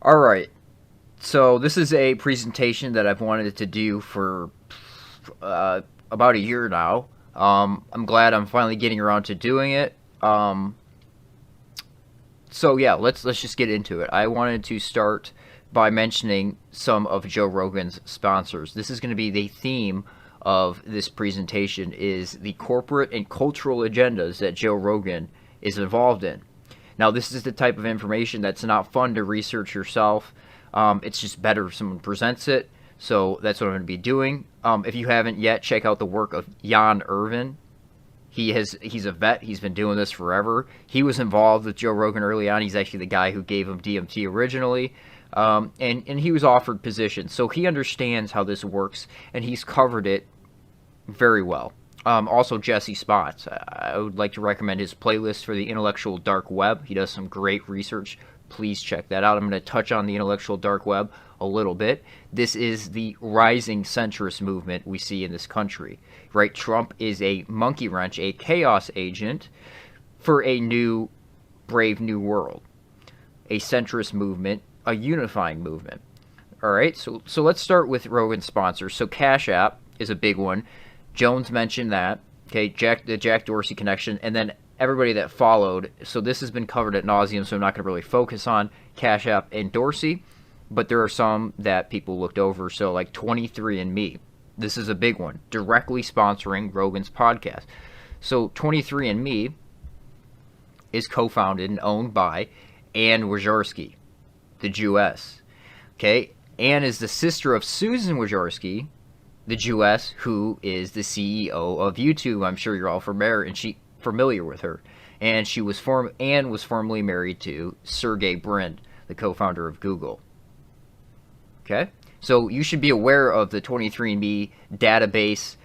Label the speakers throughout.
Speaker 1: All right. So this is a presentation that I've wanted to do for about a year now. I'm glad I'm finally getting around to doing it. So yeah, let's just get into it. I wanted to start by mentioning some of Joe Rogan's sponsors. This is going to be the theme of this presentation: is the corporate and cultural agendas that Joe Rogan is involved in. Now, this is the type of information that's not fun to research yourself. It's just better if someone presents it. So that's what I'm going to be doing. If you haven't yet, check out the work of Jan Irvin. He's a vet. He's been doing this forever. He was involved with Joe Rogan early on. He's actually the guy who gave him DMT originally. And he was offered positions. So he understands how this works, and he's covered it very well. Also, Jesse Spots. I would like to recommend his playlist for the intellectual dark web. He does some great research. Please check that out. I'm going to touch on the intellectual dark web a little bit. This is the rising centrist movement we see in this country, right? Trump is a monkey wrench, a chaos agent for a new, brave new world, a centrist movement, a unifying movement. All right, so let's start with Rogan's sponsors. So Cash App is a big one. Jones mentioned that. Okay, the Jack Dorsey connection, and then everybody that followed. So this has been covered at nauseum, so I'm not going to really focus on Cash App and Dorsey, but there are some that people looked over. So like 23andMe, this is a big one, directly sponsoring Rogan's podcast. So 23andMe is co-founded and owned by Ann Wojcicki, the Jewess. Okay, Ann is the sister of Susan Wojcicki, the Jewess, who is the CEO of YouTube. I'm sure you're all familiar with her. And Ann was formerly married to Sergey Brin, the co-founder of Google. Okay? So you should be aware of the 23andMe database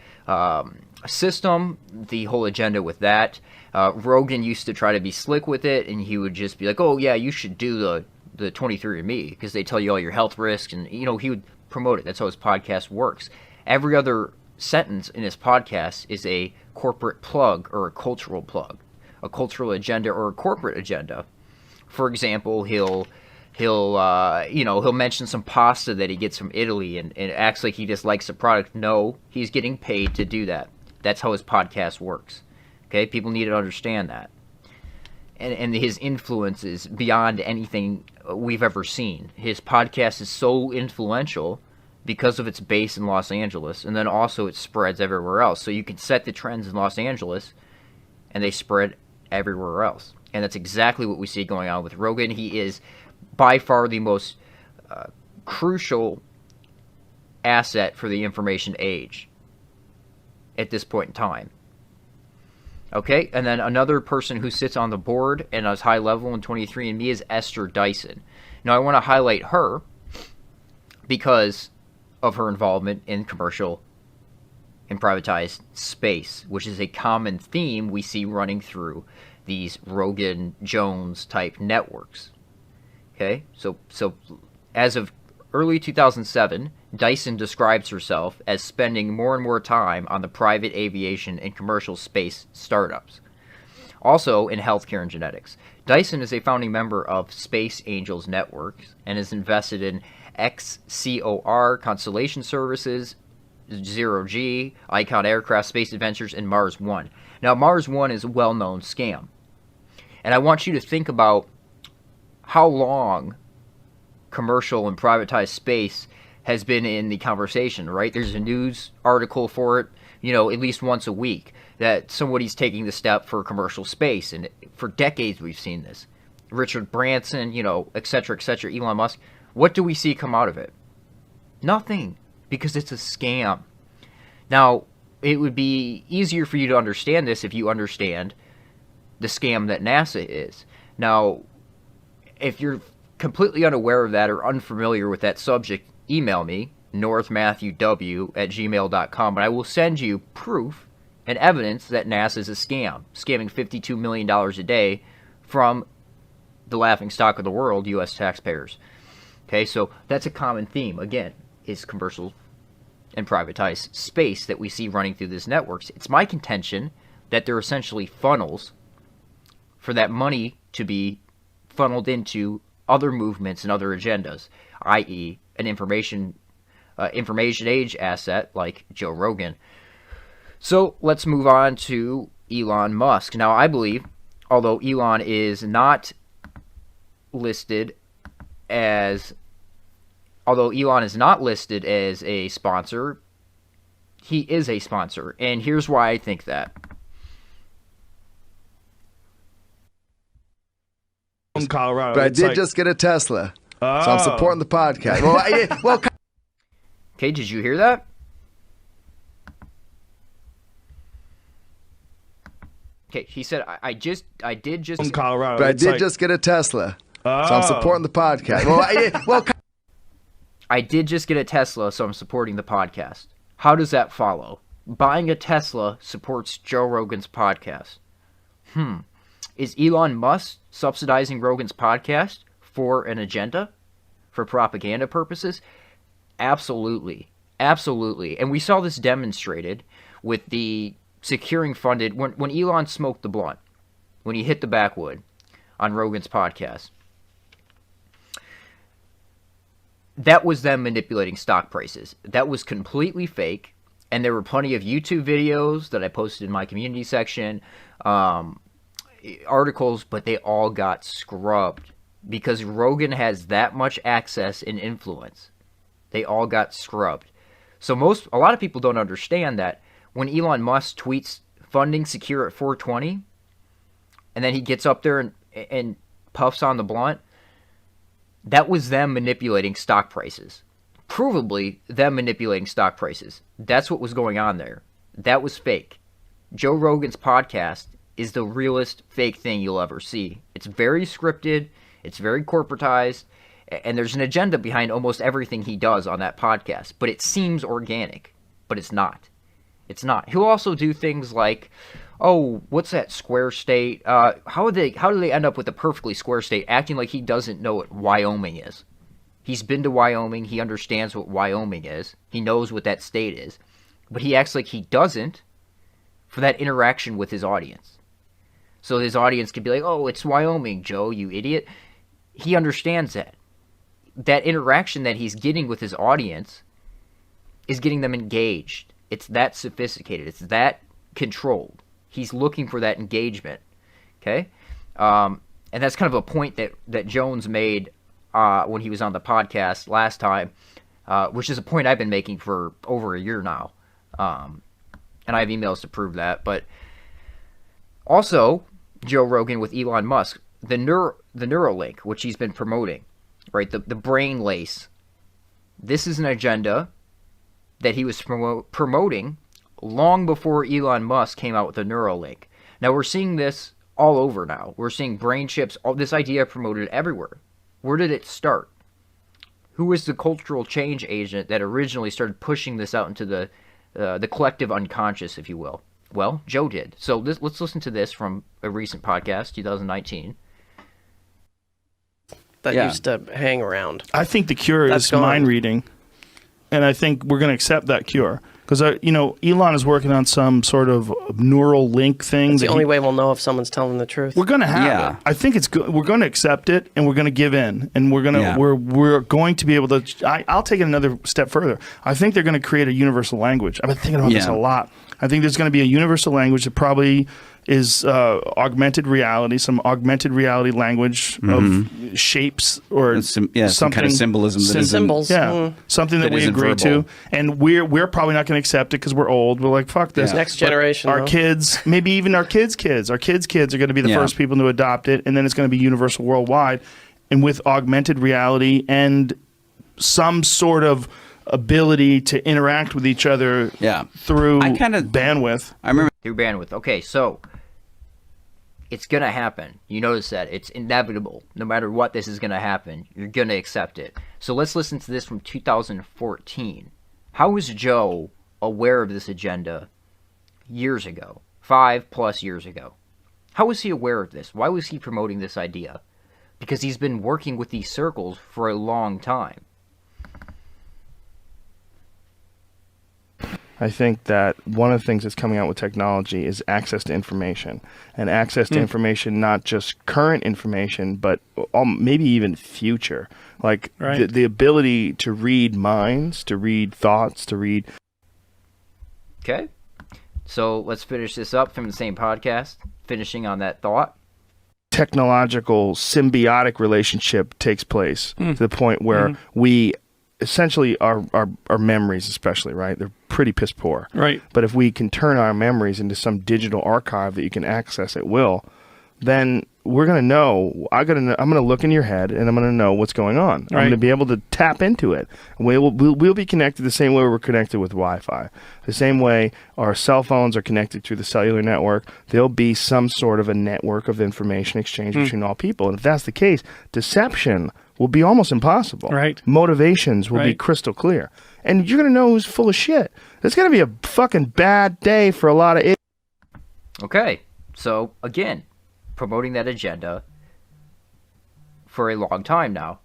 Speaker 1: system, the whole agenda with that. Rogan used to try to be slick with it, and he would just be like, oh, yeah, you should do the 23andMe, because they tell you all your health risks, and, he would promote it. That's how his podcast works. Every other sentence in his podcast is a corporate plug or a cultural plug, a cultural agenda or a corporate agenda. For example, he'll mention some pasta that he gets from Italy and acts like he just likes the product. No, he's getting paid to do that. That's how his podcast works. Okay, people need to understand that. And his influence is beyond anything we've ever seen. His podcast is so influential because of its base in Los Angeles, and then also it spreads everywhere else. So you can set the trends in Los Angeles, and they spread everywhere else. And that's exactly what we see going on with Rogan. He is by far the most crucial asset for the information age at this point in time. Okay, and then another person who sits on the board and is high level in 23andMe is Esther Dyson. Now I want to highlight her because of her involvement in commercial and privatized space, which is a common theme we see running through these Rogan Jones type networks. Okay, so as of early 2007, Dyson describes herself as spending more and more time on the private aviation and commercial space startups. Also in healthcare and genetics. Dyson is a founding member of Space Angels Networks and is invested in XCOR Constellation Services, Zero G, Icon Aircraft Space Adventures, and Mars One. Now, Mars One is a well-known scam. And I want you to think about how long commercial and privatized space has been in the conversation, right? There's a news article for it, at least once a week, that somebody's taking the step for commercial space. And for decades we've seen this. Richard Branson, et cetera, Elon Musk. What do we see come out of it? Nothing, because it's a scam. Now, it would be easier for you to understand this if you understand the scam that NASA is. Now, if you're completely unaware of that or unfamiliar with that subject, email me, northmattheww@gmail.com, and I will send you proof and evidence that NASA is a scam, scamming $52 million a day from the laughingstock of the world, U.S. taxpayers. Okay, so that's a common theme, again, is commercial and privatized space that we see running through these networks. It's my contention that they're essentially funnels for that money to be funneled into other movements and other agendas, i.e., an information age asset like Joe Rogan. So let's move on to Elon Musk. Now, I believe, although Elon is not listed as a sponsor, he is a sponsor, and here's why I think that.
Speaker 2: In Colorado,
Speaker 3: but I did just get a Tesla, so I'm supporting the podcast.
Speaker 1: Okay, did you hear that? Okay, he said, I did just
Speaker 2: in Colorado,
Speaker 3: but I did just get a Tesla, so I'm supporting the podcast.
Speaker 1: I did just get a Tesla, so I'm supporting the podcast. How does that follow? Buying a Tesla supports Joe Rogan's podcast. Is Elon Musk subsidizing Rogan's podcast for an agenda? For propaganda purposes? Absolutely. Absolutely. And we saw this demonstrated with the securing funded, when Elon smoked the blunt, when he hit the backwood on Rogan's podcast. That was them manipulating stock prices. That was completely fake. And there were plenty of YouTube videos that I posted in my community section, articles, but they all got scrubbed because Rogan has that much access and influence. They all got scrubbed. So a lot of people don't understand that when Elon Musk tweets funding secure at 420, and then he gets up there and puffs on the blunt, that was them manipulating stock prices. Provably them manipulating stock prices. That's what was going on there. That was fake. Joe Rogan's podcast is the realest fake thing you'll ever see. It's very scripted, it's very corporatized, and there's an agenda behind almost everything he does on that podcast. But it seems organic, but it's not. It's not. He'll also do things like, oh, what's that square state? How do they end up with a perfectly square state, acting like he doesn't know what Wyoming is? He's been to Wyoming. He understands what Wyoming is. He knows what that state is. But he acts like he doesn't for that interaction with his audience. So his audience could be like, oh, it's Wyoming, Joe, you idiot. He understands that. That interaction that he's getting with his audience is getting them engaged. It's that sophisticated. It's that controlled. He's looking for that engagement. Okay? And that's kind of a point that Jones made when he was on the podcast last time, which is a point I've been making for over a year now. And I have emails to prove that. But also, Joe Rogan with Elon Musk, the Neuralink, which he's been promoting, right? The brain lace. This is an agenda that he was promoting long before Elon Musk came out with the Neuralink. Now we're seeing this all over now. We're seeing brain chips, all this idea promoted everywhere. Where did it start? Who was the cultural change agent that originally started pushing this out into the collective unconscious, if you will? Well, Joe did. So let's listen to this from a recent podcast, 2019.
Speaker 4: That used to hang around.
Speaker 2: I think the cure is mind reading, and I think we're going to accept that cure. Because, Elon is working on some sort of neural link thing.
Speaker 4: That's the only way we'll know if someone's telling the truth.
Speaker 2: We're going to have it. I think it's good. We're going to accept it, and we're going to give in, and we're going to we're going to be able to. I'll take it another step further. I think they're going to create a universal language. I've been thinking about this a lot. I think there's going to be a universal language that probably is augmented reality, some augmented reality language of shapes or something,
Speaker 5: some kind of symbolism.
Speaker 4: Symbols.
Speaker 2: Something that we agree to. And we're probably not going to accept it because we're old. We're like, fuck this.
Speaker 4: Next generation.
Speaker 2: Our kids, maybe even our kids' kids. Our kids' kids are going to be the first people to adopt it, and then it's going to be universal worldwide. And with augmented reality and some sort of ability to interact with each other through bandwidth.
Speaker 1: I remember through bandwidth. Okay, so it's going to happen. You notice that. It's inevitable. No matter what, this is going to happen. You're going to accept it. So let's listen to this from 2014. How was Joe aware of this agenda years ago? 5+ years ago. How was he aware of this? Why was he promoting this idea? Because he's been working with these circles for a long time.
Speaker 2: I think that one of the things that's coming out with technology is access to information, and access to information, not just current information, but maybe even future. Like the ability to read minds, to read thoughts, to read.
Speaker 1: Okay. So let's finish this up from the same podcast, finishing on that thought.
Speaker 2: Technological symbiotic relationship takes place to the point where we essentially our memories, especially, right, they're pretty piss poor,
Speaker 5: right?
Speaker 2: But if we can turn our memories into some digital archive that you can access at will, then we're going to know. I'm going to look in your head, and I'm going to know what's going on. I'm going to be able to tap into it. We'll be connected the same way we're connected with Wi-Fi. The same way our cell phones are connected through the cellular network, there'll be some sort of a network of information exchange between all people. And if that's the case, deception will be almost impossible.
Speaker 5: Right.
Speaker 2: Motivations will be crystal clear. And you're going to know who's full of shit. It's going to be a fucking bad day for a lot of
Speaker 1: Okay. So, again, promoting that agenda for a long time now.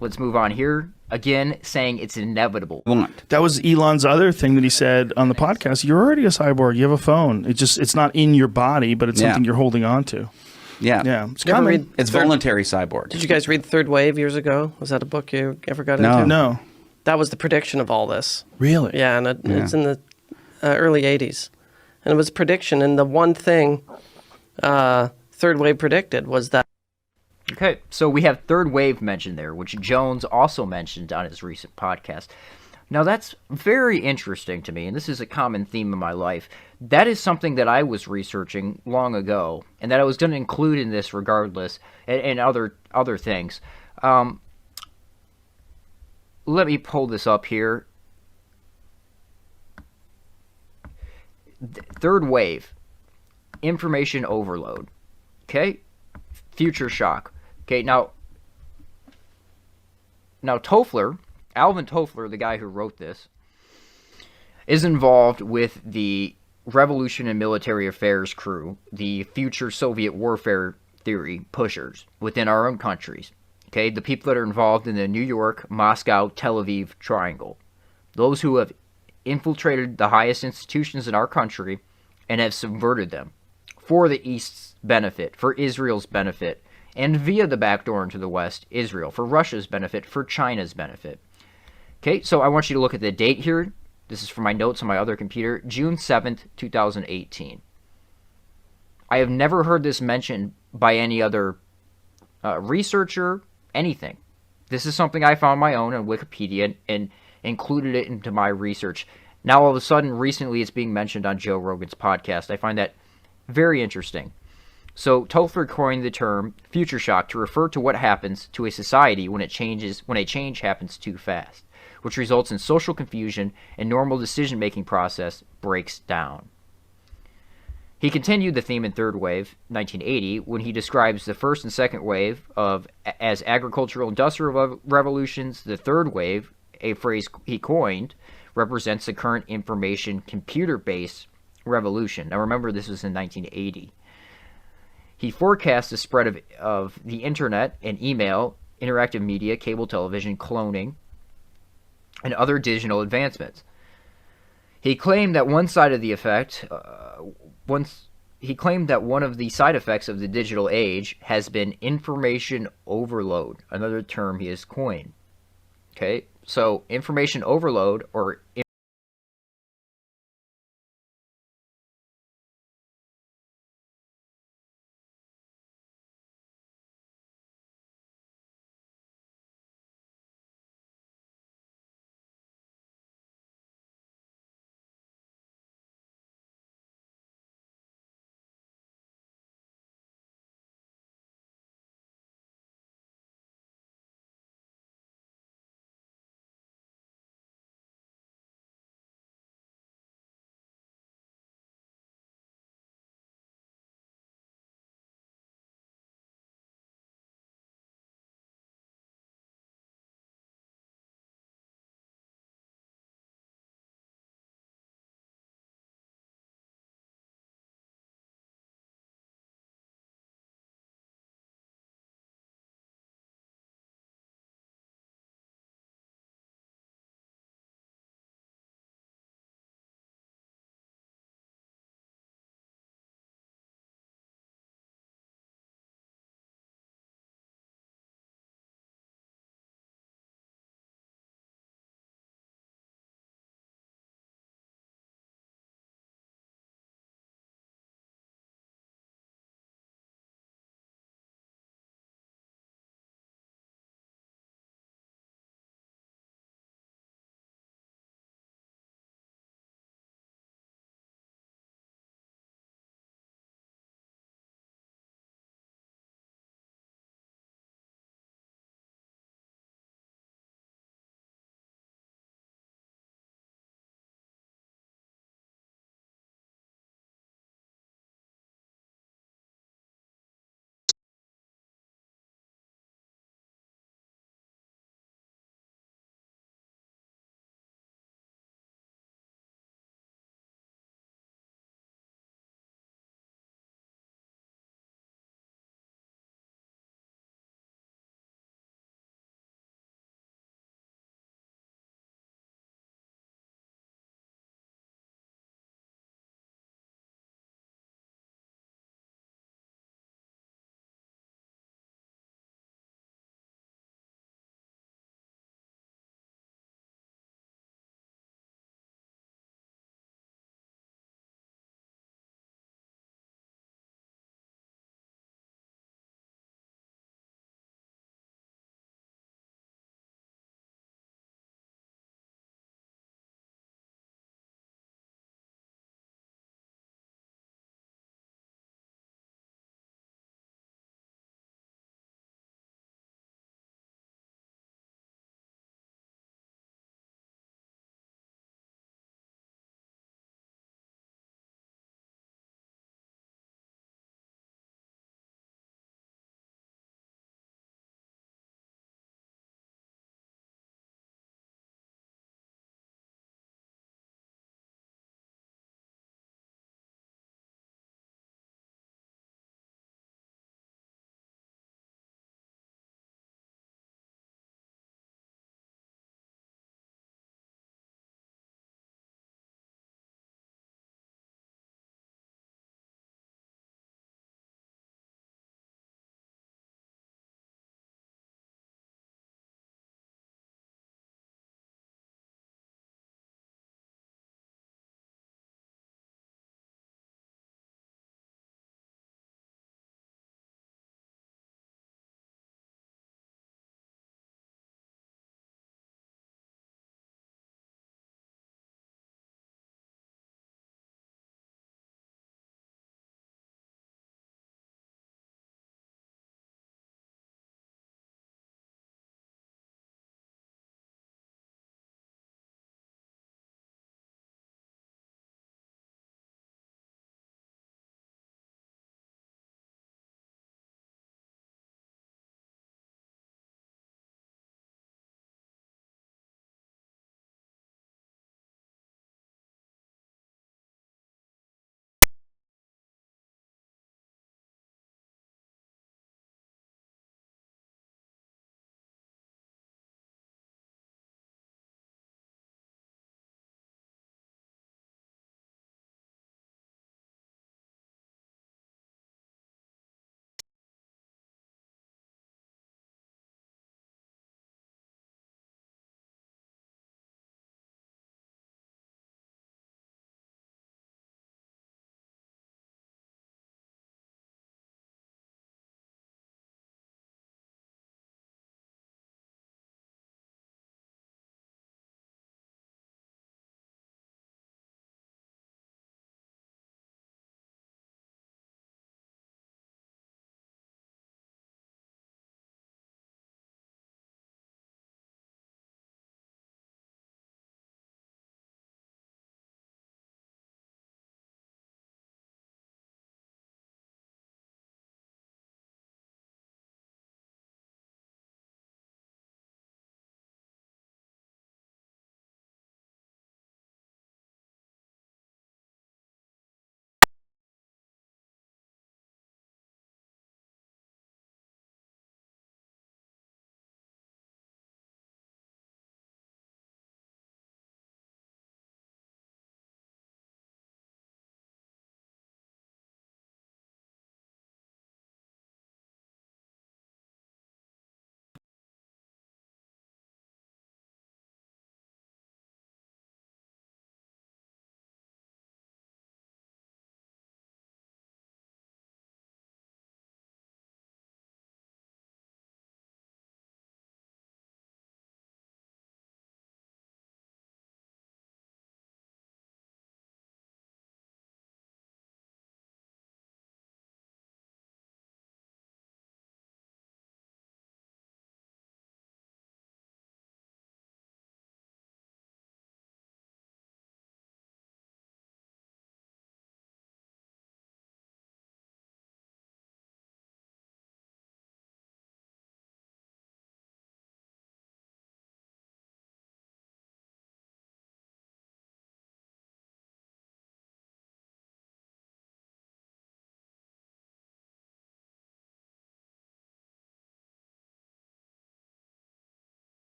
Speaker 1: Let's move on here. Again, saying it's inevitable.
Speaker 2: That was Elon's other thing that he said on the podcast. You're already a cyborg. You have a phone. It's not in your body, but it's something you're holding on to.
Speaker 6: Yeah. It's voluntary cyborg.
Speaker 4: Did you guys read Third Wave years ago? Was that a book you ever got into?
Speaker 2: No.
Speaker 4: That was the prediction of all this.
Speaker 2: Really?
Speaker 4: Yeah, and it's in the early 80s. And it was a prediction, and the one thing Third Wave predicted was that.
Speaker 1: Okay, so we have Third Wave mentioned there, which Jones also mentioned on his recent podcast. Now, that's very interesting to me, and this is a common theme in my life. That is something that I was researching long ago, and that I was going to include in this regardless, and other things. Let me pull this up here. Third wave, information overload, okay? Future shock. Okay, now Toffler, Alvin Toffler, the guy who wrote this, is involved with the Revolution and Military Affairs crew, the future Soviet warfare theory pushers within our own countries. Okay, the people that are involved in the New York, Moscow, Tel Aviv triangle. Those who have infiltrated the highest institutions in our country and have subverted them for the East's benefit, for Israel's benefit, and via the back door into the West, Israel, for Russia's benefit, for China's benefit. Okay, so I want you to look at the date here. This is from my notes on my other computer, June 7th, 2018. I have never heard this mentioned by any other researcher, anything. This is something I found my own on Wikipedia and included it into my research. Now, all of a sudden, recently, it's being mentioned on Joe Rogan's podcast. I find that very interesting. So, Toffler coined the term future shock to refer to what happens to a society when a change happens too fast, which results in social confusion and normal decision-making process breaks down. He continued the theme in Third Wave, 1980, when he describes the first and second wave as agricultural industrial revolutions. The third wave, a phrase he coined, represents the current information computer-based revolution. Now remember, this was in 1980. He forecast the spread of the internet and email, interactive media, cable television, cloning, and other digital advancements. He claimed that one of the side effects of the digital age has been information overload, another term he has coined. Okay, so information overload or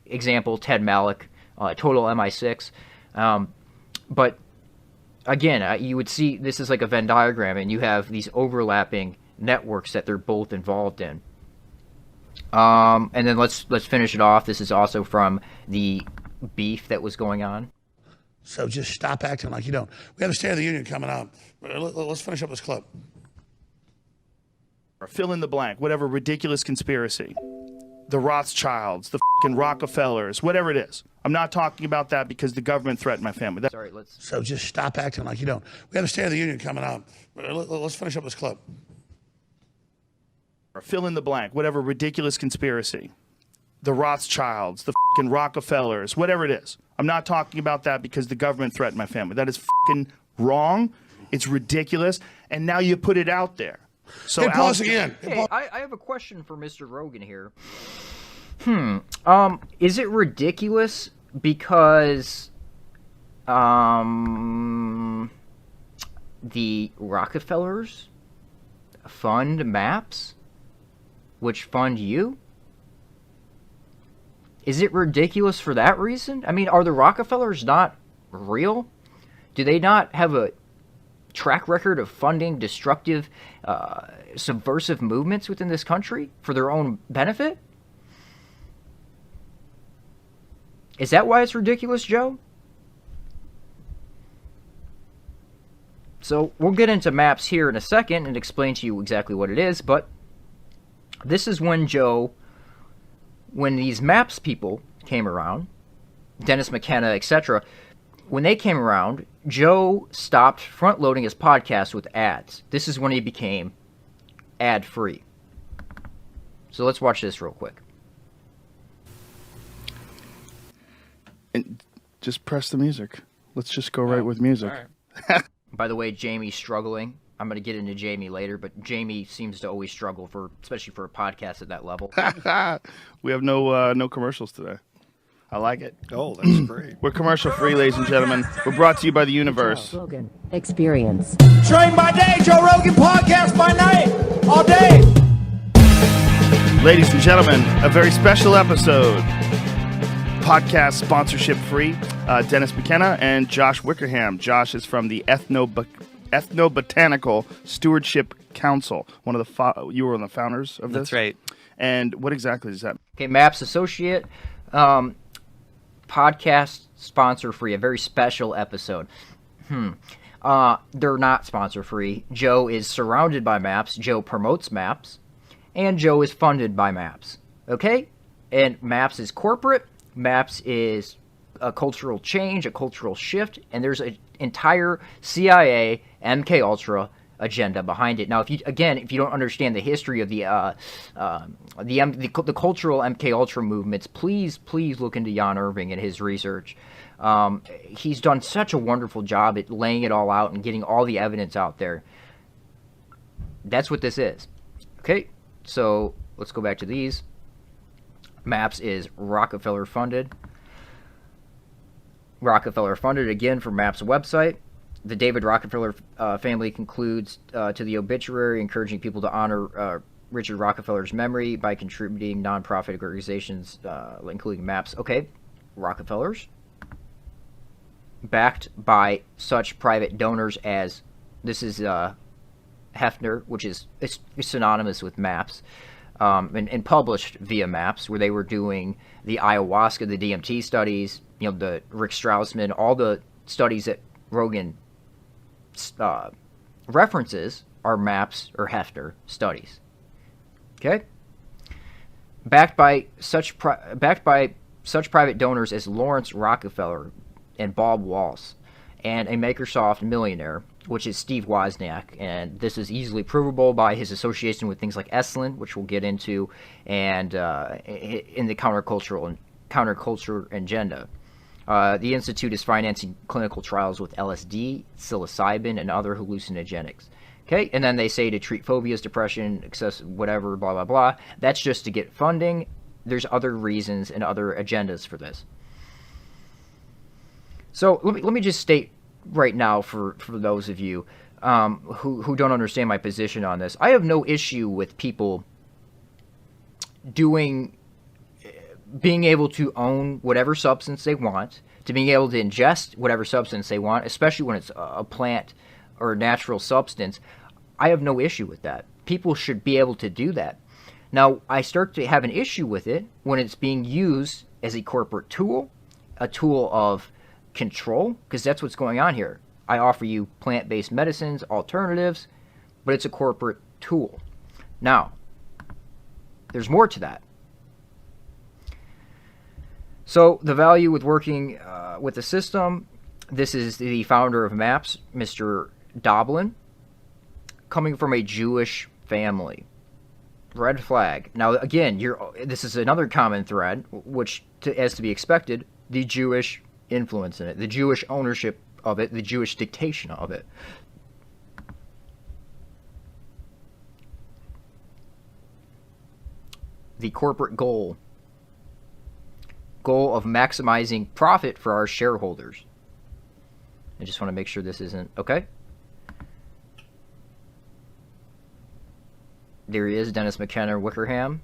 Speaker 1: Example, Ted Malloch, total MI6. But again, you would see this is like a Venn diagram, and you have these overlapping networks that they're both involved in. And then let's finish it off. This is also from the beef that was going on.
Speaker 5: So just stop acting like you don't. We have a State of the Union coming up. Let's finish up this clip.
Speaker 2: Fill in the blank, whatever ridiculous conspiracy. The Rothschilds, the fucking Rockefellers, whatever it is. I'm not talking about that because the government threatened my family.
Speaker 1: Sorry, let's...
Speaker 5: So just stop acting like you don't. We have a State of the Union coming up. Let's finish up this clip.
Speaker 2: Fill in the blank, whatever ridiculous conspiracy. The Rothschilds, the fucking Rockefellers, whatever it is. I'm not talking about that because the government threatened my family. That is fucking wrong. It's ridiculous. And now you put it out there. So
Speaker 5: hey, pause again.
Speaker 1: Hey, I have a question for Mr. Rogan here. Is it ridiculous because the Rockefellers fund maps, which fund you? Is it ridiculous for that reason? I mean, are the Rockefellers not real? Do they not have a track record of funding destructive, subversive movements within this country for their own benefit? Is that why it's ridiculous, Joe? So we'll get into maps here in a second and explain to you exactly what it is, but this is when when these maps people came around, Dennis McKenna, etc., when they came around, Joe stopped front-loading his podcast with ads. This is when he became ad-free. So let's watch this real quick.
Speaker 2: And just press the music. Let's just go right with music.
Speaker 1: Right. By the way, Jamie's struggling. I'm going to get into Jamie later, but Jamie seems to always struggle, especially for a podcast at that level.
Speaker 2: We have no commercials today. I like it.
Speaker 7: Oh, that's great.
Speaker 2: We're commercial free, ladies and gentlemen. We're brought to you by the universe.
Speaker 8: Rogan Experience.
Speaker 9: Train by day, Joe Rogan podcast by night, all day.
Speaker 2: Ladies and gentlemen, a very special episode. Podcast sponsorship free. Dennis McKenna and Josh Wickerham. Josh is from the Ethnobotanical Stewardship Council. You were one of the founders of this?
Speaker 6: That's right.
Speaker 2: And what exactly is that?
Speaker 1: Okay, Maps Associate. Podcast sponsor free, a very special episode. They're not sponsor free. Joe is surrounded by maps. Joe promotes maps, and Joe is funded by maps. Okay, and maps is corporate. Maps is a cultural change, a cultural shift, and there's an entire CIA MK Ultra agenda behind it. Now, if you don't understand the history of the cultural MK Ultra movements, please look into Jan Irving and his research. He's done such a wonderful job at laying it all out and getting all the evidence out there. That's what this is. Okay, so let's go back to these. Maps is Rockefeller funded. Rockefeller funded again from Maps website. The David Rockefeller family concludes to the obituary, encouraging people to honor Richard Rockefeller's memory by contributing nonprofit organizations, including Maps. Okay, Rockefellers. Backed by such private donors as, this is Hefner, which is synonymous with Maps, and published via Maps, where they were doing the ayahuasca, the DMT studies, the Rick Strausman, all the studies that Rogan references are Maps or Hefner studies. Okay, backed by such private donors as Lawrence Rockefeller and Bob Walsh, and a Microsoft millionaire, which is Steve Wozniak, and this is easily provable by his association with things like Esalen, which we'll get into, and in the counterculture agenda. The Institute is financing clinical trials with LSD, psilocybin, and other hallucinogenics. Okay, and then they say to treat phobias, depression, excessive whatever, blah, blah, blah. That's just to get funding. There's other reasons and other agendas for this. So let me just state right now for those of you who don't understand my position on this. I have no issue with people doing being able to own whatever substance they want, to being able to ingest whatever substance they want, especially when it's a plant or a natural substance, I have no issue with that. People should be able to do that. Now, I start to have an issue with it when it's being used as a corporate tool, a tool of control, because that's what's going on here. I offer you plant-based medicines, alternatives, but it's a corporate tool. Now, there's more to that. So the value with working with the system, this is the founder of MAPS, Mr. Doblin, coming from a Jewish family. Red flag. Now, again, this is another common thread, which, as to be expected, the Jewish influence in it, the Jewish ownership of it, the Jewish dictation of it. The corporate goal of maximizing profit for our shareholders. I just want to make sure this isn't okay. There he is, Dennis McKenna Wickerham,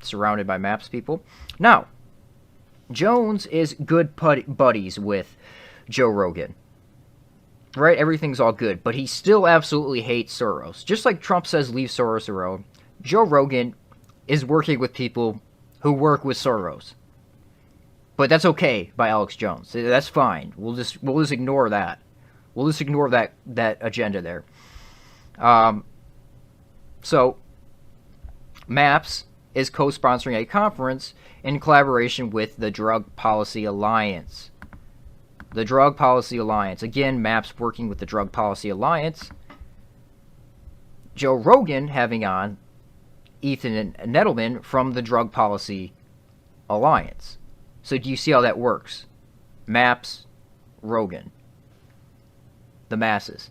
Speaker 1: surrounded by MAPS people. Now, Jones is good buddies with Joe Rogan. Right? Everything's all good, but he still absolutely hates Soros. Just like Trump says leave Soros alone, Joe Rogan is working with people who work with Soros. But that's okay by Alex Jones. That's fine. We'll just ignore that. We'll just ignore that agenda there. So, MAPS is co-sponsoring a conference in collaboration with the Drug Policy Alliance. The Drug Policy Alliance. Again, MAPS working with the Drug Policy Alliance. Joe Rogan having on Ethan Nettleman from the Drug Policy Alliance. So do you see how that works? MAPS, Rogan. The masses.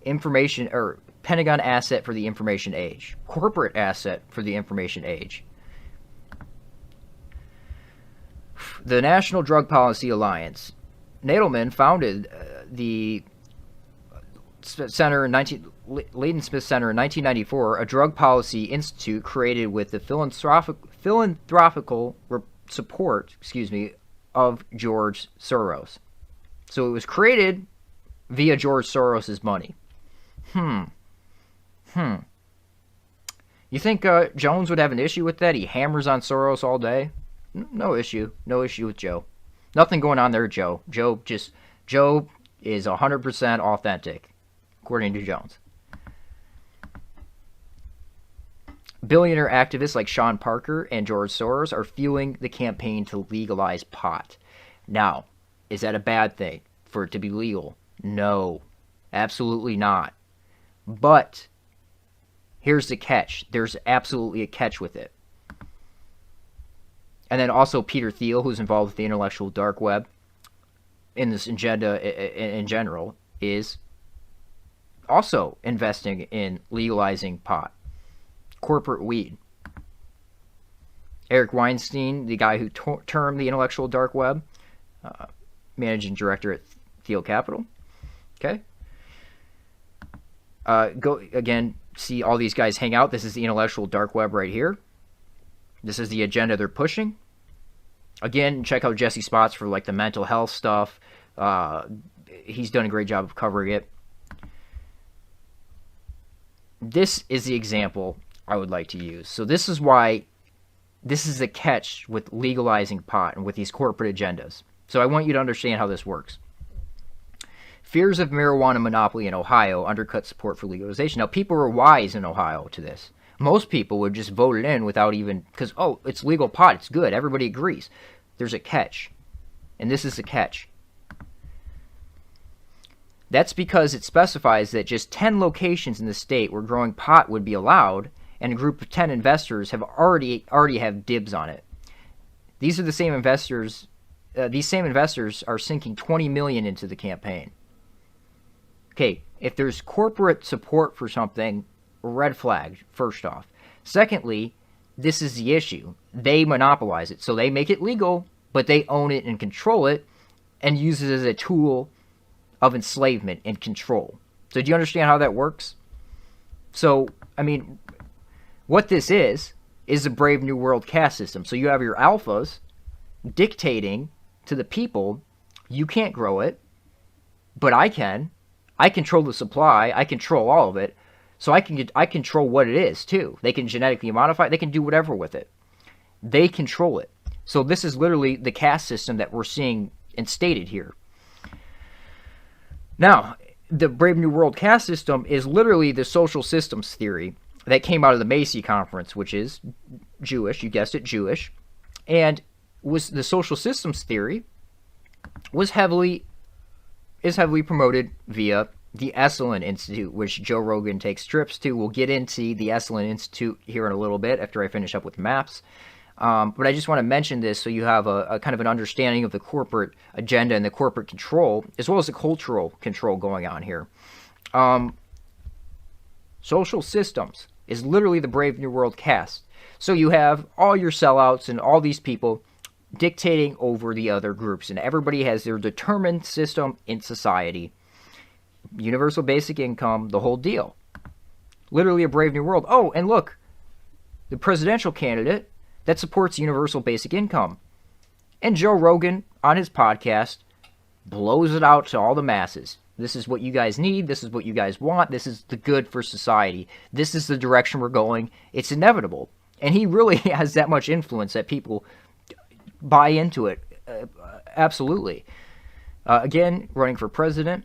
Speaker 1: Information, or Pentagon asset for the information age. Corporate asset for the information age. The National Drug Policy Alliance. Nadelman founded the Center in Leighton Smith Center in 1994, a drug policy institute created with the philanthropical support, of George Soros. So it was created via George Soros's money. You think Jones would have an issue with that? He hammers on Soros all day. No issue. No issue with Joe. Nothing going on there, Joe. Joe is 100% authentic, according to Jones. Billionaire activists like Sean Parker and George Soros are fueling the campaign to legalize pot. Now, is that a bad thing for it to be legal? No, absolutely not. But here's the catch. There's absolutely a catch with it. And then also Peter Thiel, who's involved with the intellectual dark web in this agenda in general, is also investing in legalizing pot. Corporate weed. Eric Weinstein, the guy who termed the intellectual dark web, managing director at Thiel Capital. Okay. Go again, see all these guys hang out. This is the intellectual dark web right here. This is the agenda they're pushing. Again, check out Jesse Spots for like the mental health stuff. He's done a great job of covering it. This is the example I would like to use. So this is why this is a catch with legalizing pot and with these corporate agendas. So I want you to understand how this works. Fears of marijuana monopoly in Ohio undercut support for legalization. Now, people are wise in Ohio to this. Most people would just vote it in without even, because, oh, it's legal pot, it's good, everybody agrees. There's a catch. And this is the catch. That's because it specifies that just 10 locations in the state where growing pot would be allowed, and a group of 10 investors have already have dibs on it. These are the same investors. These same investors are sinking $20 million into the campaign. Okay, if there's corporate support for something, red flag, first off. Secondly, this is the issue. They monopolize it. So they make it legal, but they own it and control it and use it as a tool of enslavement and control. So do you understand how that works? So, I mean, what this is is the Brave New World caste system. So you have your alphas dictating to the people, you can't grow it, but I can. I control the supply. I control all of it. So I control what it is too. They can genetically modify it. They can do whatever with it. They control it. So this is literally the caste system that we're seeing instated here. Now, the Brave New World caste system is literally the social systems theory that came out of the Macy Conference, which is Jewish. You guessed it, Jewish. And was the social systems theory is heavily promoted via the Esalen Institute, which Joe Rogan takes trips to. We'll get into the Esalen Institute here in a little bit after I finish up with maps. But I just want to mention this so you have a kind of an understanding of the corporate agenda and the corporate control, as well as the cultural control going on here. Social systems is literally the Brave New World caste. So you have all your sellouts and all these people dictating over the other groups, and everybody has their determined system in society. Universal basic income, the whole deal. Literally a Brave New World. Oh, and look, the presidential candidate that supports universal basic income. And Joe Rogan, on his podcast, blows it out to all the masses. This is what you guys need. This is what you guys want. This is the good for society. This is the direction we're going. It's inevitable. And he really has that much influence that people buy into it. Absolutely. Again, running for president.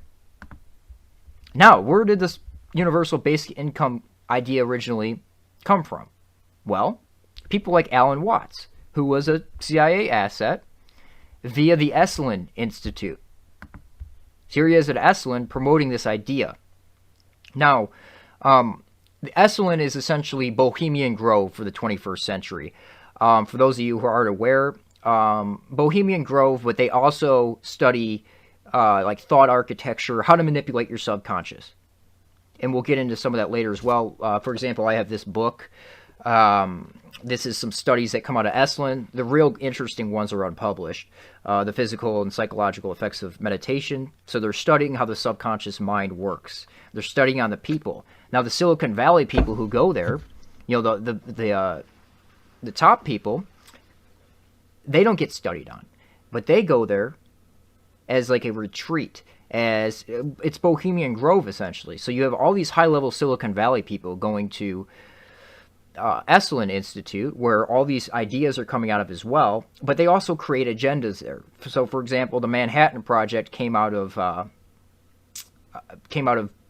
Speaker 1: Now, where did this universal basic income idea originally come from? Well, people like Alan Watts, who was a CIA asset, via the Esalen Institute. Here he is at Esalen promoting this idea. Now, the Esalen is essentially Bohemian Grove for the 21st century. For those of you who aren't aware, Bohemian Grove, but they also study like thought architecture, how to manipulate your subconscious. And we'll get into some of that later as well. For example, I have this book. This is some studies that come out of Esalen. The real interesting ones are unpublished. The physical and psychological effects of meditation. So they're studying how the subconscious mind works. They're studying on the people. Now, the Silicon Valley people who go there, you know, the top people, they don't get studied on. But they go there as like a retreat. As it's Bohemian Grove, essentially. So you have all these high-level Silicon Valley people going to Esalen Institute, where all these ideas are coming out of as well, but they also create agendas there. So, for example, the Manhattan Project came out of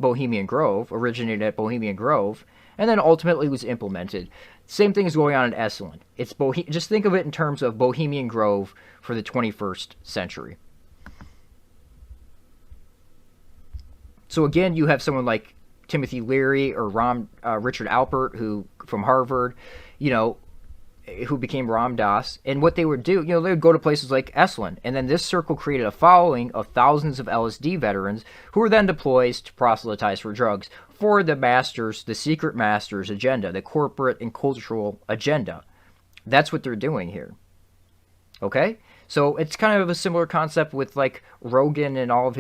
Speaker 1: Bohemian Grove, originated at Bohemian Grove, and then ultimately was implemented. Same thing is going on in Esalen. It's just think of it in terms of Bohemian Grove for the 21st century. So again, you have someone like Timothy Leary or Richard Alpert, who from Harvard, you know, who became Ram Dass. And what they would do, you know, they would go to places like Esalen. And then this circle created a following of thousands of LSD veterans who were then deployed to proselytize for drugs for the masters, the secret masters agenda, the corporate and cultural agenda. That's what they're doing here. Okay? So it's kind of a similar concept with like Rogan and all of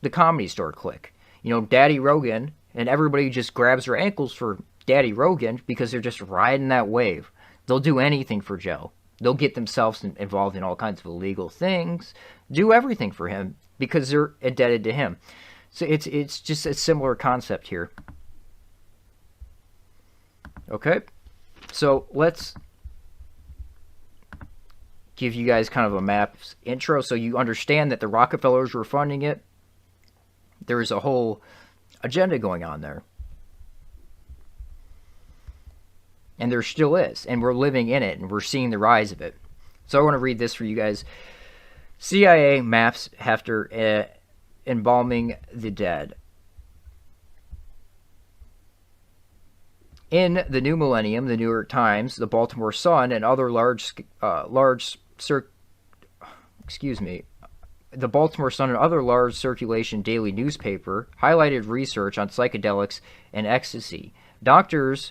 Speaker 1: the Comedy Store clique. You know, Daddy Rogan, and everybody just grabs their ankles for Daddy Rogan because they're just riding that wave. They'll do anything for Joe. They'll get themselves involved in all kinds of illegal things, do everything for him because they're indebted to him. So it's just a similar concept here. Okay? So let's give you guys kind of a map's intro so you understand that the Rockefellers were funding it. There is a whole agenda going on there. And there still is. And we're living in it, and we're seeing the rise of it. So I want to read this for you guys. CIA maps after embalming the dead. In the new millennium, the New York Times, the Baltimore Sun, and other the Baltimore Sun and other large circulation daily newspaper highlighted research on psychedelics and ecstasy. Doctors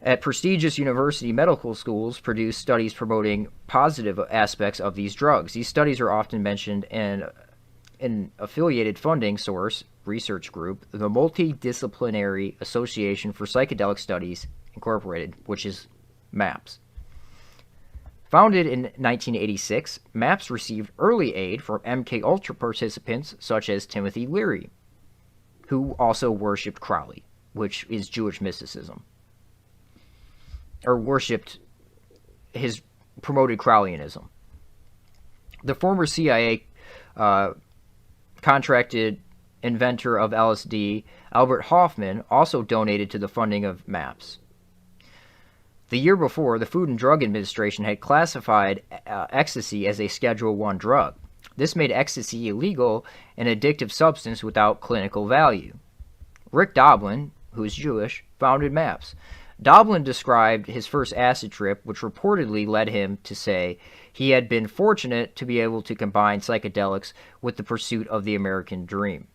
Speaker 1: at prestigious university medical schools produce studies promoting positive aspects of these drugs. These studies are often mentioned in an affiliated funding source, research group, the Multidisciplinary Association for Psychedelic Studies Incorporated, which is MAPS. Founded in 1986, MAPS received early aid from MK Ultra participants such as Timothy Leary, who also worshipped Crowley, which is Jewish mysticism. Or promoted Crowleyanism. The former CIA contracted inventor of LSD, Albert Hoffman, also donated to the funding of MAPS. The year before, the Food and Drug Administration had classified ecstasy as a Schedule I drug. This made ecstasy illegal, an addictive substance without clinical value. Rick Doblin, who is Jewish, founded MAPS. Doblin described his first acid trip, which reportedly led him to say he had been fortunate to be able to combine psychedelics with the pursuit of the American dream.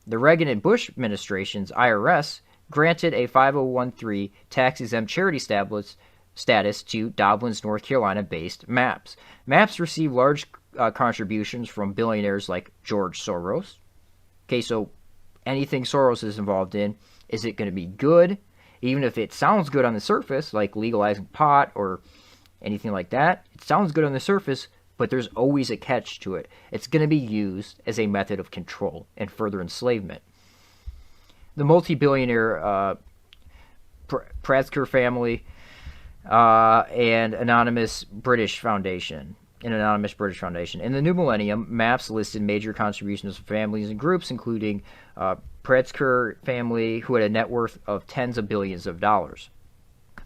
Speaker 1: The Reagan and Bush administration's IRS granted a 5013 tax-exempt charity status to Doblin's North Carolina-based MAPS. MAPS received large contributions from billionaires like George Soros. Okay, so anything Soros is involved in, is it going to be good? Even if it sounds good on the surface, like legalizing pot or anything like that, it sounds good on the surface, but there's always a catch to it. It's going to be used as a method of control and further enslavement. The multi-billionaire Prasker family and anonymous British Foundation. In the new millennium, MAPS listed major contributions from families and groups, including Prasker family, who had a net worth of tens of billions of dollars.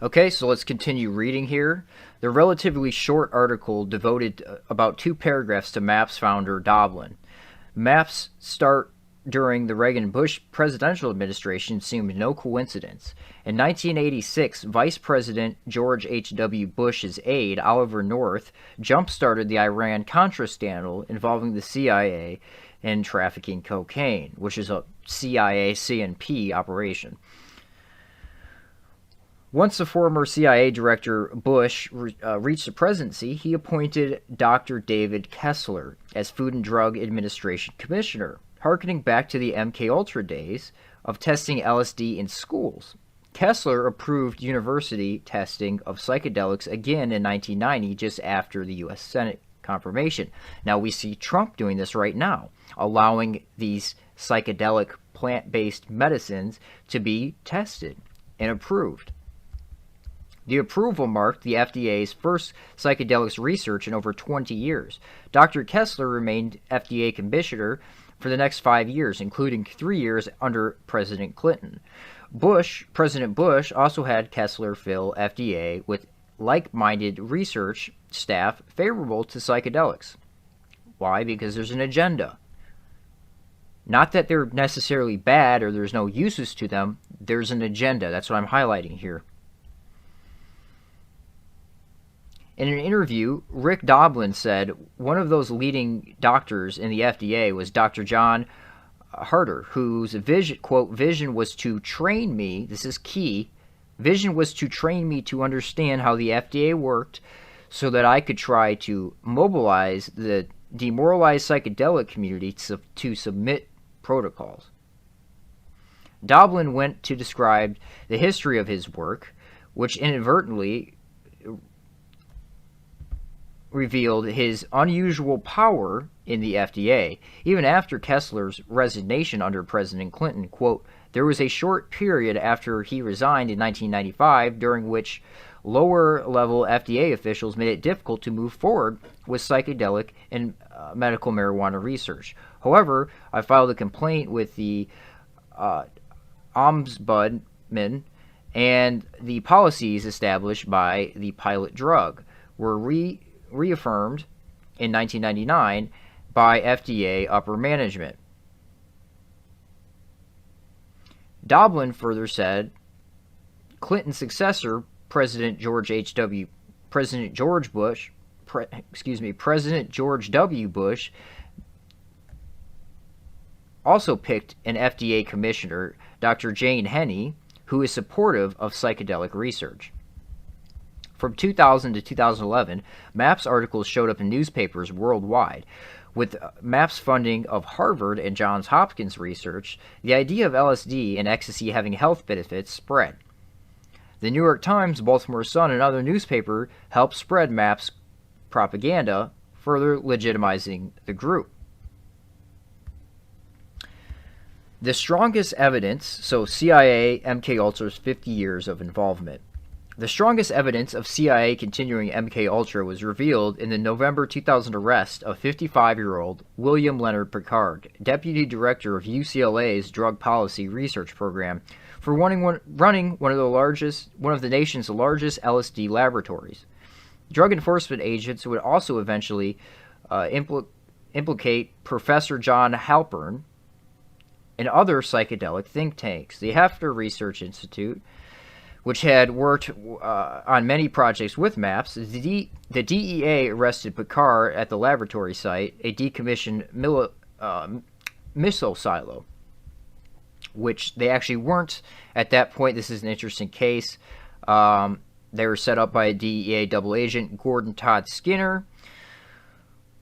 Speaker 1: Okay, so let's continue reading here. The relatively short article devoted about 2 paragraphs to MAPS founder Doblin. MAPS start during the Reagan-Bush presidential administration seemed no coincidence. In 1986, Vice President George H.W. Bush's aide, Oliver North, jump-started the Iran-Contra scandal involving the CIA and trafficking cocaine, which is a CIA CNP operation. Once the former CIA director Bush reached the presidency, he appointed Dr. David Kessler as Food and Drug Administration Commissioner, harkening back to the MKUltra days of testing LSD in schools. Kessler approved university testing of psychedelics again in 1990, just after the U.S. Senate confirmation. Now we see Trump doing this right now, allowing these psychedelic plant-based medicines to be tested and approved. The approval marked the FDA's first psychedelics research in over 20 years. Dr. Kessler remained FDA commissioner for the next 5 years, including 3 years under President Clinton. President Bush also had Kessler fill FDA with like-minded research staff favorable to psychedelics. Why? Because there's an agenda. Not that they're necessarily bad or there's no uses to them. There's an agenda. That's what I'm highlighting here. In an interview, Rick Doblin said one of those leading doctors in the FDA was Dr. John Harder, whose vision, quote, vision was to train me, this is key, vision was to train me to understand how the FDA worked so that I could try to mobilize the demoralized psychedelic community to submit protocols. Doblin went to describe the history of his work, which inadvertently revealed his unusual power in the FDA. Even after Kessler's resignation under President Clinton, quote, there was a short period after he resigned in 1995 during which lower-level FDA officials made it difficult to move forward with psychedelic and medical marijuana research. However, I filed a complaint with the Ombudsman, and the policies established by the pilot drug were reaffirmed in 1999 by FDA upper management. Doblin further said Clinton's successor, President George W. Bush, also picked an FDA commissioner, Dr. Jane Henney, who is supportive of psychedelic research. From 2000 to 2011, MAPS articles showed up in newspapers worldwide. With MAPS funding of Harvard and Johns Hopkins research, the idea of LSD and ecstasy having health benefits spread. The New York Times, Baltimore Sun, and other newspapers helped spread MAPS propaganda, further legitimizing the group. The strongest evidence, so CIA, MKUltra's 50 years of involvement. The strongest evidence of CIA continuing MKUltra was revealed in the November 2000 arrest of 55-year-old William Leonard Picard, deputy director of UCLA's Drug Policy Research Program, for running one of the nation's largest LSD laboratories. Drug enforcement agents would also eventually implicate Professor John Halpern and other psychedelic think tanks. The Hefner Research Institute, which had worked on many projects with MAPS, the DEA arrested Picard at the laboratory site, a decommissioned missile silo, which they actually weren't at that point. This is an interesting case. They were set up by a DEA double agent, Gordon Todd Skinner,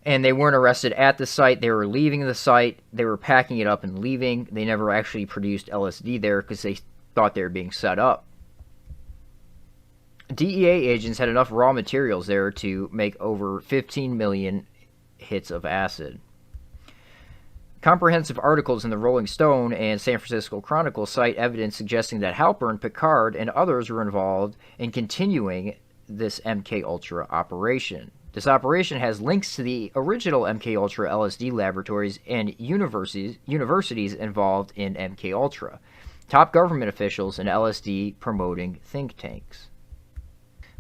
Speaker 1: and they weren't arrested at the site. They were leaving the site. They were packing it up and leaving. They never actually produced LSD there because they thought they were being set up. DEA agents had enough raw materials there to make over 15 million hits of acid. Comprehensive articles in the Rolling Stone and San Francisco Chronicle cite evidence suggesting that Halpern, Picard, and others were involved in continuing this MKUltra operation. This operation has links to the original MKUltra LSD laboratories and universities involved in MKUltra, top government officials, and LSD promoting think tanks.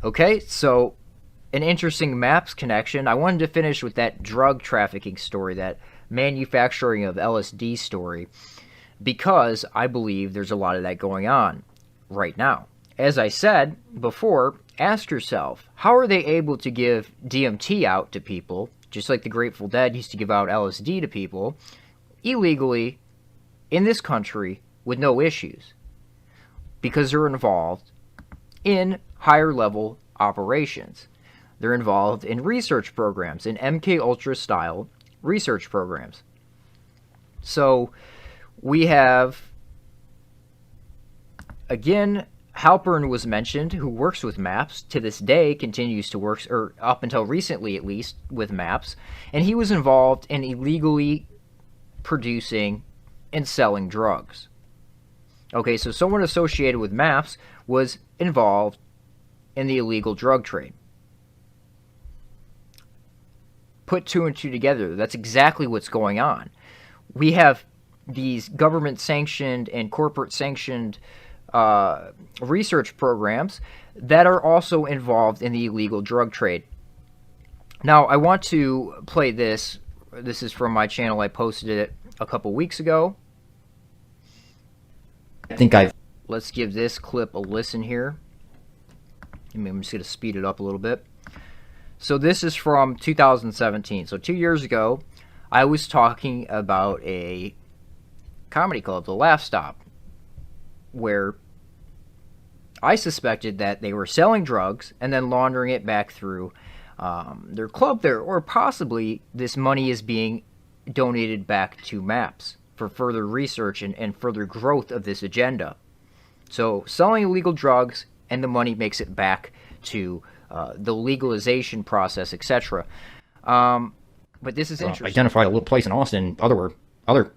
Speaker 1: Okay, so an interesting MAPS connection. I wanted to finish with that drug trafficking story, that manufacturing of LSD story, because I believe there's a lot of that going on right now. As I said before, ask yourself, how are they able to give DMT out to people, just like the Grateful Dead used to give out LSD to people, illegally in this country with no issues? Because they're involved in higher level operations. They're involved in research programs, in MKUltra style research programs. So we have, again, Halpern was mentioned, who works with MAPS, to this day continues to work, or up until recently at least, with MAPS, and he was involved in illegally producing and selling drugs. Okay, so someone associated with MAPS was involved in the illegal drug trade. Put two and two together, that's exactly what's going on. We have these government-sanctioned and corporate-sanctioned research programs that are also involved in the illegal drug trade. Now, I want to play this. This is from my channel. I posted it a couple weeks ago. Let's give this clip a listen here. I'm just going to speed it up a little bit. So this is from 2017. So 2 years ago, I was talking about a comedy club, the Laugh Stop, where I suspected that they were selling drugs and then laundering it back through their club there, or possibly this money is being donated back to MAPS for further research and further growth of this agenda. So selling illegal drugs, and the money makes it back to the legalization process, etc. But this is interesting.
Speaker 7: Identify a little place in Austin, other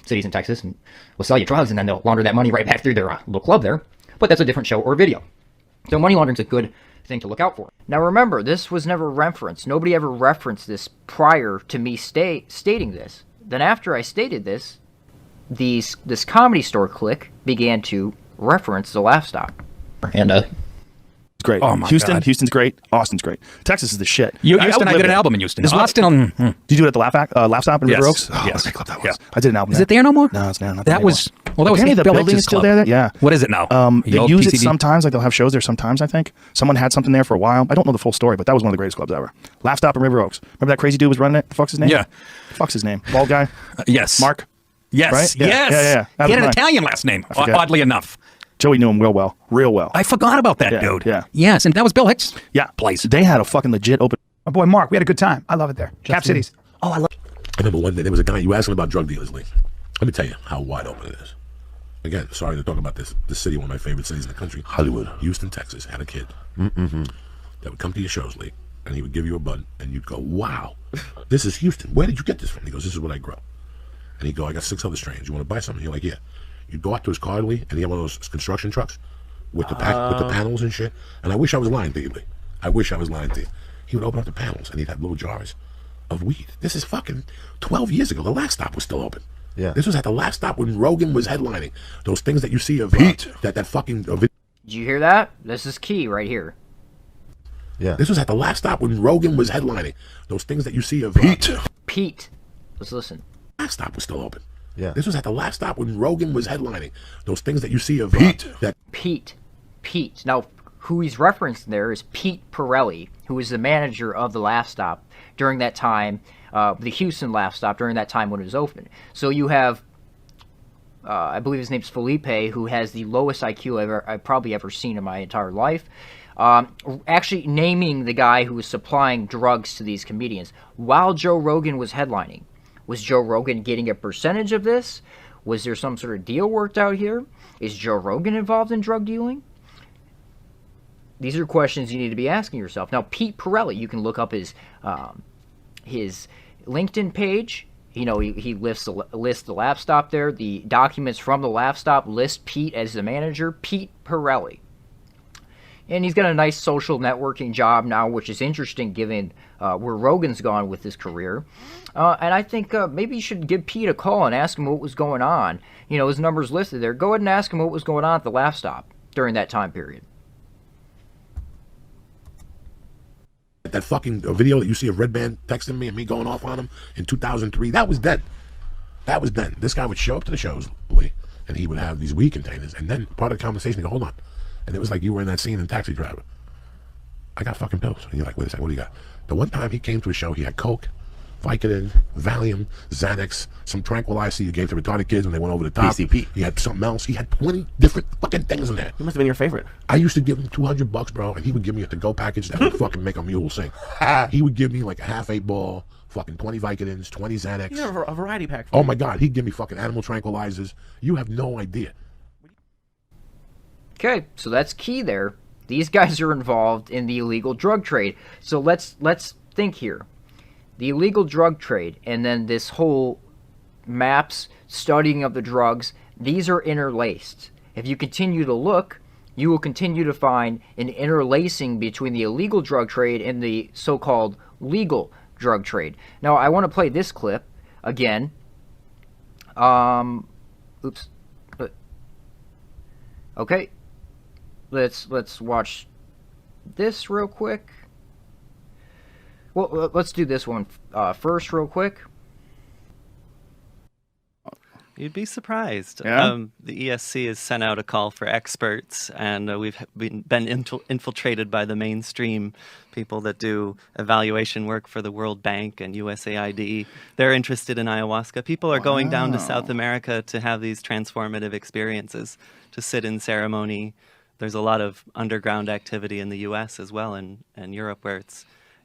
Speaker 7: cities in Texas, and will sell you drugs, and then they'll launder that money right back through their little club there. But that's a different show or video. So money laundering's a good thing to look out for.
Speaker 1: Now remember, this was never referenced. Nobody ever referenced this prior to me stating this. Then after I stated this, this Comedy Store clique began to reference the Laugh Stop.
Speaker 7: And
Speaker 2: it's great.
Speaker 8: Oh my
Speaker 2: Houston,
Speaker 8: God.
Speaker 2: Houston's great. Austin's great. Texas is the shit.
Speaker 8: Houston, I did an album in Houston. Austin,
Speaker 2: Did you do it at the Laugh Stop in River Oaks? Oh,
Speaker 8: yes.
Speaker 2: What a club that was.
Speaker 8: Yeah.
Speaker 2: I did an album.
Speaker 8: Is
Speaker 2: there.
Speaker 8: it there no more?
Speaker 2: No, it's now not.
Speaker 8: That was
Speaker 2: the building is still there. Yeah.
Speaker 8: What is it now?
Speaker 2: They use it sometimes. Like they'll have shows there sometimes. I think someone had something there for a while. I don't know the full story, but that was one of the greatest clubs ever. Laugh Stop in River Oaks. Remember that crazy dude was running it? The fuck's his name?
Speaker 8: Yeah.
Speaker 2: Fuck's his name? Bald guy.
Speaker 8: Yes.
Speaker 2: Mark.
Speaker 8: Yes.
Speaker 2: Right? Yeah.
Speaker 8: Yes.
Speaker 2: Yeah.
Speaker 8: He had an Italian last name. Oddly enough.
Speaker 2: Joey knew him real well.
Speaker 8: I forgot about that dude.
Speaker 2: Yeah.
Speaker 8: Yes, and that was Bill Hicks'
Speaker 2: place. They had a fucking legit open.
Speaker 9: My boy Mark, we had a good time. I love it there. Cap Cities.
Speaker 5: Oh, I remember one day there was a guy, you asked him about drug dealers, Lee. Let me tell you how wide open it is.
Speaker 10: Again, sorry to talk about this city, one of my favorite cities in the country. Hollywood. Houston, Texas, had a kid that would come to your shows late, and he would give you a bud, and you'd go, wow, this is Houston. Where did you get this from? He goes, this is what I grow. And he'd go, I got 6 other strains. You want to buy something? You're like, yeah. You'd go out to his car, Lee, and he had one of those construction trucks with the panels and shit. And I wish I was lying to you, Lee. I wish I was lying to you. He would open up the panels, and he'd have little jars of weed. This is fucking 12 years ago. The Last Stop was still open.
Speaker 3: Yeah.
Speaker 10: This was at the Last Stop when Rogan was headlining. Those things that you see of Pete. That fucking video.
Speaker 1: Did you hear that? This is key right here.
Speaker 3: Yeah.
Speaker 10: This was at the Last Stop when Rogan was headlining. Those things that you see of Pete.
Speaker 1: Pete. Let's listen.
Speaker 10: Last Stop was still open.
Speaker 3: Yeah.
Speaker 10: This was at the Last Stop when Rogan was headlining. Those things that you see of Pete.
Speaker 1: Pete. Now, who he's referenced there is Pete Pirelli, who was the manager of the Last Stop during that time, the Houston Last Stop during that time when it was open. So you have, I believe his name's Felipe, who has the lowest IQ I've probably ever seen in my entire life. Actually naming the guy who was supplying drugs to these comedians while Joe Rogan was headlining. Was Joe Rogan getting a percentage of this? Was there some sort of deal worked out here? Is Joe Rogan involved in drug dealing? These are questions you need to be asking yourself. Now, Pete Pirelli, you can look up his LinkedIn page. You know, he lists the Last Stop there. The documents from the Last Stop list Pete as the manager, Pete Pirelli. And he's got a nice social networking job now, which is interesting given where Rogan's gone with his career. And I think maybe you should give Pete a call and ask him what was going on. You know, his number's listed there. Go ahead and ask him what was going on at the Last Stop during that time period.
Speaker 10: That fucking video that you see of Redman texting me and me going off on him in 2003, that was then. That was then. This guy would show up to the shows, Lee, and he would have these weed containers, and then part of the conversation, he'd go, hold on. And it was like you were in that scene in Taxi Driver. I got fucking pills. And you're like, wait a second, what do you got? The one time he came to a show, he had Coke, Vicodin, Valium, Xanax, some tranquilizer you gave to retarded kids when they went over the top.
Speaker 3: PCP.
Speaker 10: He had something else. He had 20 different fucking things in there.
Speaker 3: He must have been your favorite.
Speaker 10: I used to give him $200, bro, and he would give me a to-go package that would fucking make a mule sing. He would give me like a half 8-ball, fucking 20 Vicodins, 20 Xanax.
Speaker 3: You have a variety pack.
Speaker 10: Oh my God, he'd give me fucking animal tranquilizers. You have no idea.
Speaker 1: Okay, so that's key there. These guys are involved in the illegal drug trade. So let's think here. The illegal drug trade and then this whole maps studying of the drugs, these are interlaced. If you continue to look, you will continue to find an interlacing between the illegal drug trade and the so-called legal drug trade. Now, I want to play this clip again. Oops. Okay. Let's watch this real quick. Well, let's do this one first real quick.
Speaker 11: You'd be surprised.
Speaker 2: Yeah?
Speaker 11: The ESC has sent out a call for experts, and we've been infiltrated by the mainstream people that do evaluation work for the World Bank and USAID. They're interested in ayahuasca. People are going down to South America to have these transformative experiences, to sit in ceremony. There's a lot of underground activity in the U.S. as well, and Europe, where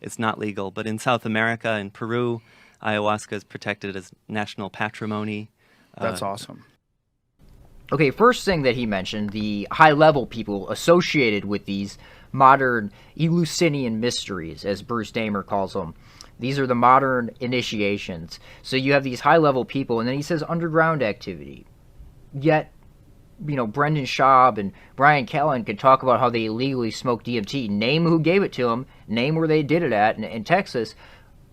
Speaker 11: it's not legal. But in South America and Peru, ayahuasca is protected as national patrimony.
Speaker 2: That's awesome.
Speaker 1: Okay, first thing that he mentioned, the high-level people associated with these modern Eleusinian mysteries, as Bruce Damer calls them. These are the modern initiations. So you have these high-level people, and then he says underground activity. Yet, you know, Brendan Schaub and Brian Callen could talk about how they illegally smoked DMT, name who gave it to them, name where they did it at in Texas,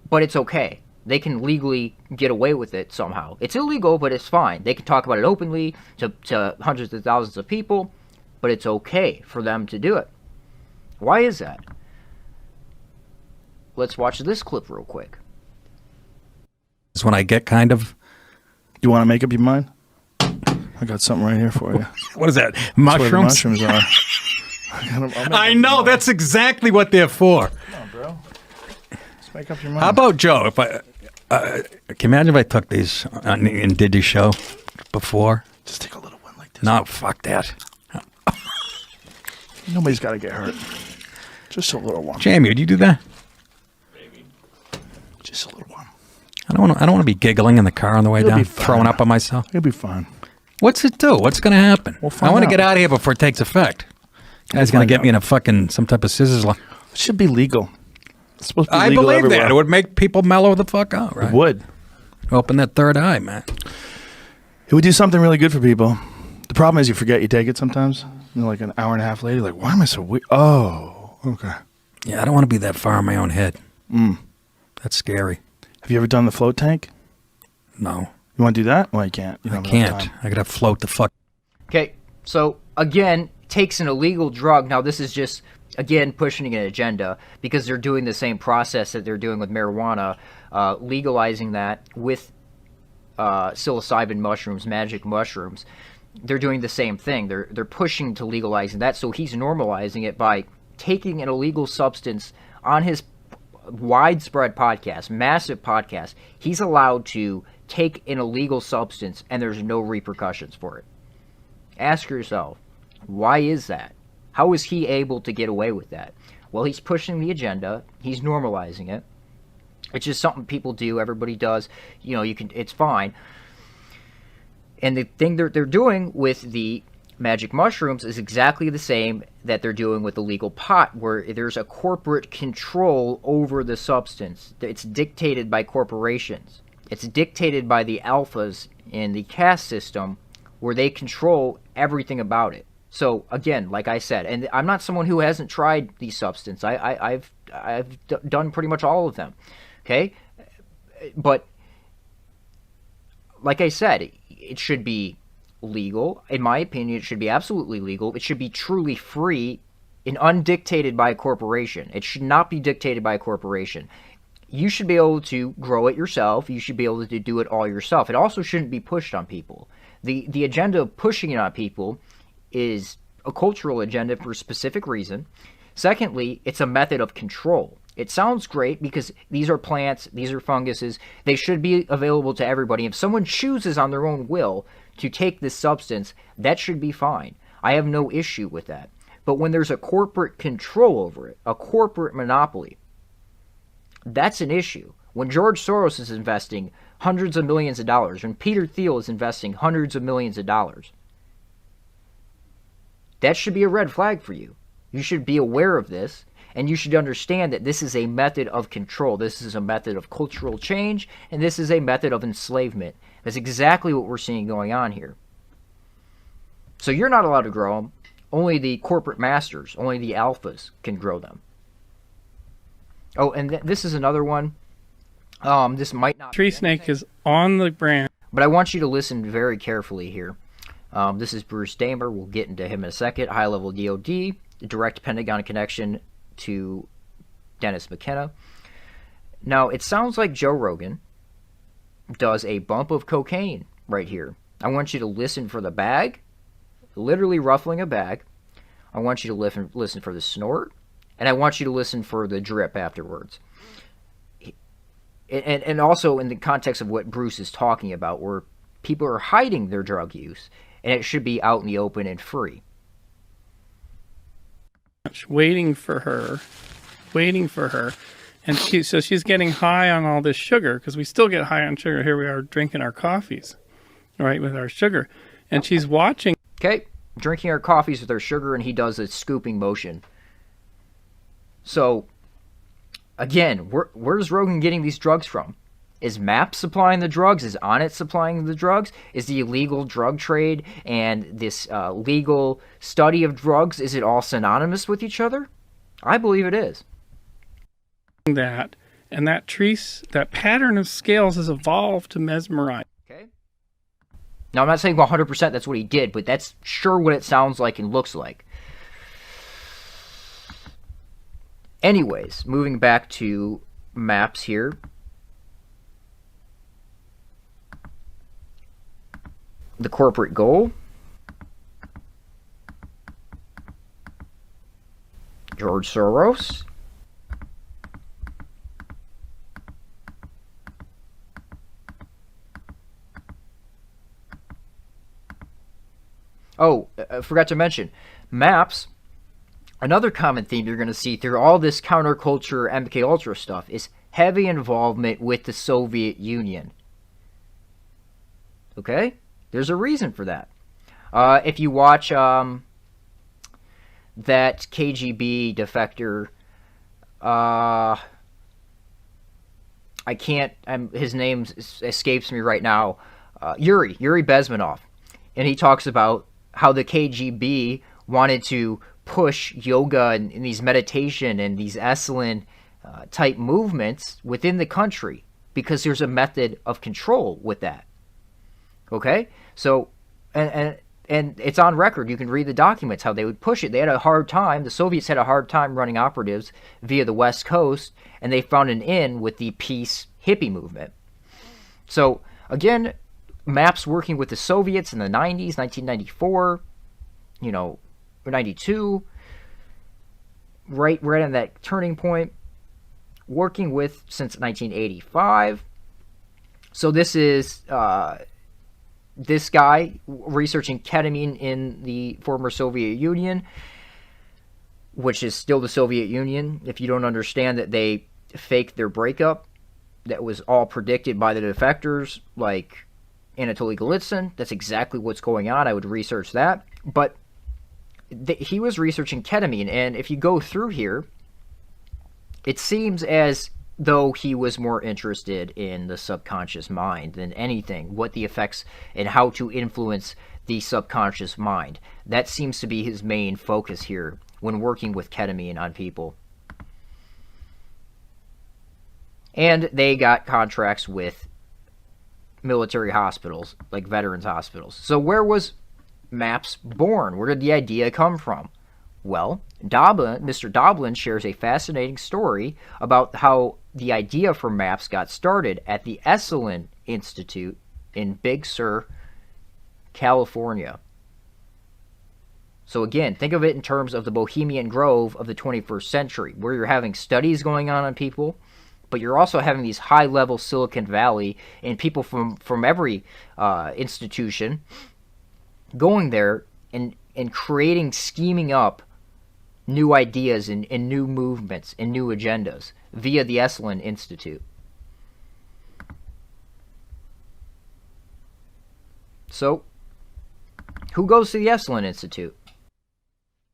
Speaker 1: but it's okay. They can legally get away with it somehow. It's illegal, but it's fine. They can talk about it openly to hundreds of thousands of people, but it's okay for them to do it. Why is that? Let's watch this clip real quick.
Speaker 8: It's when I get kind of...
Speaker 2: You want to make up your mind? I got something right here for you.
Speaker 8: What is that?
Speaker 2: That's
Speaker 8: Mushrooms?
Speaker 2: where the mushrooms are.
Speaker 8: I know, that's exactly what they're for.
Speaker 2: Come on, bro. Let's make up your mind.
Speaker 8: How about Joe? If I can you imagine if I took these and did your show before?
Speaker 2: Just take a little one like this.
Speaker 8: No, fuck that.
Speaker 2: Nobody's got to get hurt. Just a little one.
Speaker 8: Jamie, would you do that?
Speaker 2: Maybe. Just a little one.
Speaker 8: I don't want to be giggling in the car on the way
Speaker 2: You'll
Speaker 8: down,
Speaker 2: be fine.
Speaker 8: throwing up on myself.
Speaker 2: You'll be fine.
Speaker 8: What's it do? What's going to happen? I want to get out of here before it takes effect. Guy's going to get me in a fucking some type of scissors.
Speaker 2: It should be legal. It's supposed to be
Speaker 8: I
Speaker 2: legal
Speaker 8: believe
Speaker 2: everywhere.
Speaker 8: that. It would make people mellow the fuck out, right?
Speaker 2: It would.
Speaker 8: Open that third eye, man.
Speaker 2: It would do something really good for people. The problem is you forget you take it sometimes. Like an hour and a half later, like, why am I so weak? Oh, okay.
Speaker 8: Yeah, I don't want to be that far in my own head. That's scary.
Speaker 2: Have you ever done the float tank?
Speaker 8: No.
Speaker 2: You want to do that? Well, you can't. You
Speaker 8: I can't. I got to float the fuck.
Speaker 1: Okay, so again, takes an illegal drug. Now, this is just, again, pushing an agenda because they're doing the same process that they're doing with marijuana, legalizing that with psilocybin mushrooms, magic mushrooms. They're doing the same thing. They're pushing to legalizing that, so he's normalizing it by taking an illegal substance on his widespread podcast, massive podcast. He's allowed to take an illegal substance and there's no repercussions for it. Ask yourself, why is that? How is he able to get away with that? Well, he's pushing the agenda. He's normalizing it. It's just something people do. Everybody does. You know, it's fine. And the thing they're doing with the magic mushrooms is exactly the same that they're doing with the legal pot, where there's a corporate control over the substance. It's dictated by corporations. It's dictated by the alphas in the caste system, where they control everything about it. So again, like I said, and I'm not someone who hasn't tried these substances. I've done pretty much all of them. Okay, but like I said, it should be legal. In my opinion, it should be absolutely legal. It should be truly free and undictated by a corporation. It should not be dictated by a corporation. You should be able to grow it yourself. You should be able to do it all yourself. It also shouldn't be pushed on people. The agenda of pushing it on people is a cultural agenda for a specific reason. Secondly, it's a method of control. It sounds great because these are plants, these are funguses. They should be available to everybody. If someone chooses on their own will to take this substance, that should be fine. I have no issue with that. But when there's a corporate control over it, a corporate monopoly, that's an issue. When George Soros is investing hundreds of millions of dollars, when Peter Thiel is investing hundreds of millions of dollars, that should be a red flag for you. You should be aware of this, and you should understand that this is a method of control. This is a method of cultural change, and this is a method of enslavement. That's exactly what we're seeing going on here. So you're not allowed to grow them. Only the corporate masters, only the alphas can grow them. Oh, and this is another one. This might not...
Speaker 12: Tree snake is on the branch.
Speaker 1: But I want you to listen very carefully here. This is Bruce Damer. We'll get into him in a second. High-level DOD, direct Pentagon connection to Dennis McKenna. Now, it sounds like Joe Rogan does a bump of cocaine right here. I want you to listen for the bag, literally ruffling a bag. I want you to listen for the snort, and I want you to listen for the drip afterwards. And also in the context of what Bruce is talking about, where people are hiding their drug use, and it should be out in the open and free.
Speaker 12: Waiting for her, and she's getting high on all this sugar, because we still get high on sugar. Here we are drinking our coffees, right, with our sugar, and she's watching.
Speaker 1: Okay, drinking our coffees with our sugar, and he does a scooping motion. So, again, where's Rogan getting these drugs from? Is MAP supplying the drugs? Is Onnit supplying the drugs? Is the illegal drug trade and this legal study of drugs, is it all synonymous with each other? I believe it is.
Speaker 12: That, and that pattern of scales has evolved to mesmerize.
Speaker 1: Okay. Now, I'm not saying 100% that's what he did, but that's sure what it sounds like and looks like. Anyways, moving back to maps here. The corporate goal. George Soros. Oh, I forgot to mention, maps. Another common theme you're going to see through all this counterculture MK Ultra stuff is heavy involvement with the Soviet Union. Okay? There's a reason for that. If you watch that KGB defector, I can't. His name escapes me right now. Yuri Bezmenov, and he talks about how the KGB wanted to push yoga and these meditation and these Esalen type movements within the country because there's a method of control with that. Okay, so and it's on record. You can read the documents how they would push it. They had a hard time. The Soviets had a hard time running operatives via the West Coast, and they found an in with the peace hippie movement. So again, MAPS working with the Soviets in the 90s, 1994, or 92, right on that turning point, working with since 1985. So this is this guy researching ketamine in the former Soviet Union, which is still the Soviet Union. If you don't understand that they faked their breakup, that was all predicted by the defectors, like Anatoly Golitsyn. That's exactly what's going on. I would research that. But he was researching ketamine, and if you go through here, it seems as though he was more interested in the subconscious mind than anything, what the effects and how to influence the subconscious mind. That seems to be his main focus here when working with ketamine on people. And they got contracts with military hospitals, like veterans hospitals. So where was MAPS born? Where did the idea come from? Well, Mr. Doblin shares a fascinating story about how the idea for MAPS got started at the Esalen Institute in Big Sur, California. So again, think of it in terms of the Bohemian Grove of the 21st century, where you're having studies going on people, but you're also having these high-level Silicon Valley and people from every institution going there and creating, scheming up new ideas and new movements and new agendas via the Esalen Institute. So, who goes to the Esalen Institute?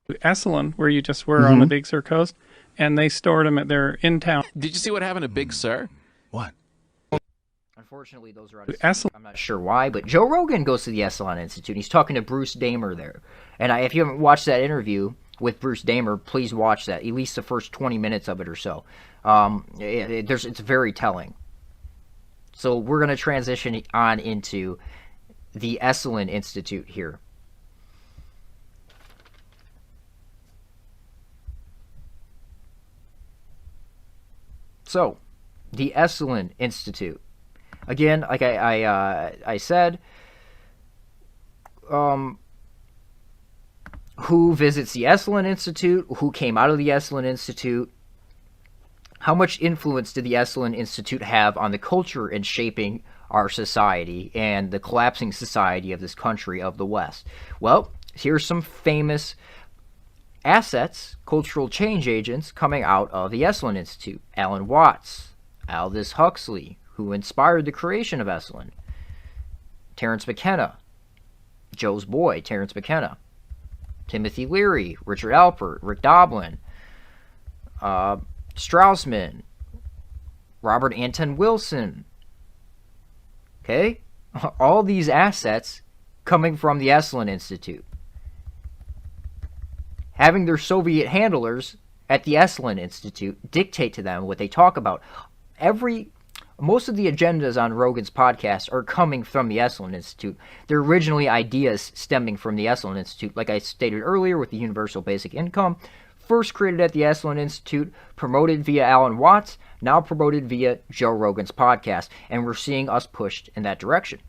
Speaker 12: Esalen, where you just were on the Big Sur coast, and they stored them at their in-town.
Speaker 13: Did you see what happened to Big Sur?
Speaker 3: What?
Speaker 1: Unfortunately, those are I'm not sure why, but Joe Rogan goes to the Esalen Institute. He's talking to Bruce Damer there. And if you haven't watched that interview with Bruce Damer, please watch that, at least the first 20 minutes of it or so. It's very telling. So we're going to transition on into the Esalen Institute here. So, the Esalen Institute. Again, like I said, who visits the Esalen Institute? Who came out of the Esalen Institute? How much influence did the Esalen Institute have on the culture and shaping our society and the collapsing society of this country of the West? Well, here's some famous assets, cultural change agents coming out of the Esalen Institute. Alan Watts, Aldous Huxley, who inspired the creation of Esalen. Terence McKenna, Joe's boy, Terence McKenna. Timothy Leary, Richard Alpert, Rick Doblin, Straussman, Robert Anton Wilson. Okay? All these assets coming from the Esalen Institute. Having their Soviet handlers at the Esalen Institute dictate to them what they talk about. Most of the agendas on Rogan's podcast are coming from the Esalen Institute. They're originally ideas stemming from the Esalen Institute, like I stated earlier with the Universal Basic Income. First created at the Esalen Institute, promoted via Alan Watts, now promoted via Joe Rogan's podcast, and we're seeing us pushed in that direction.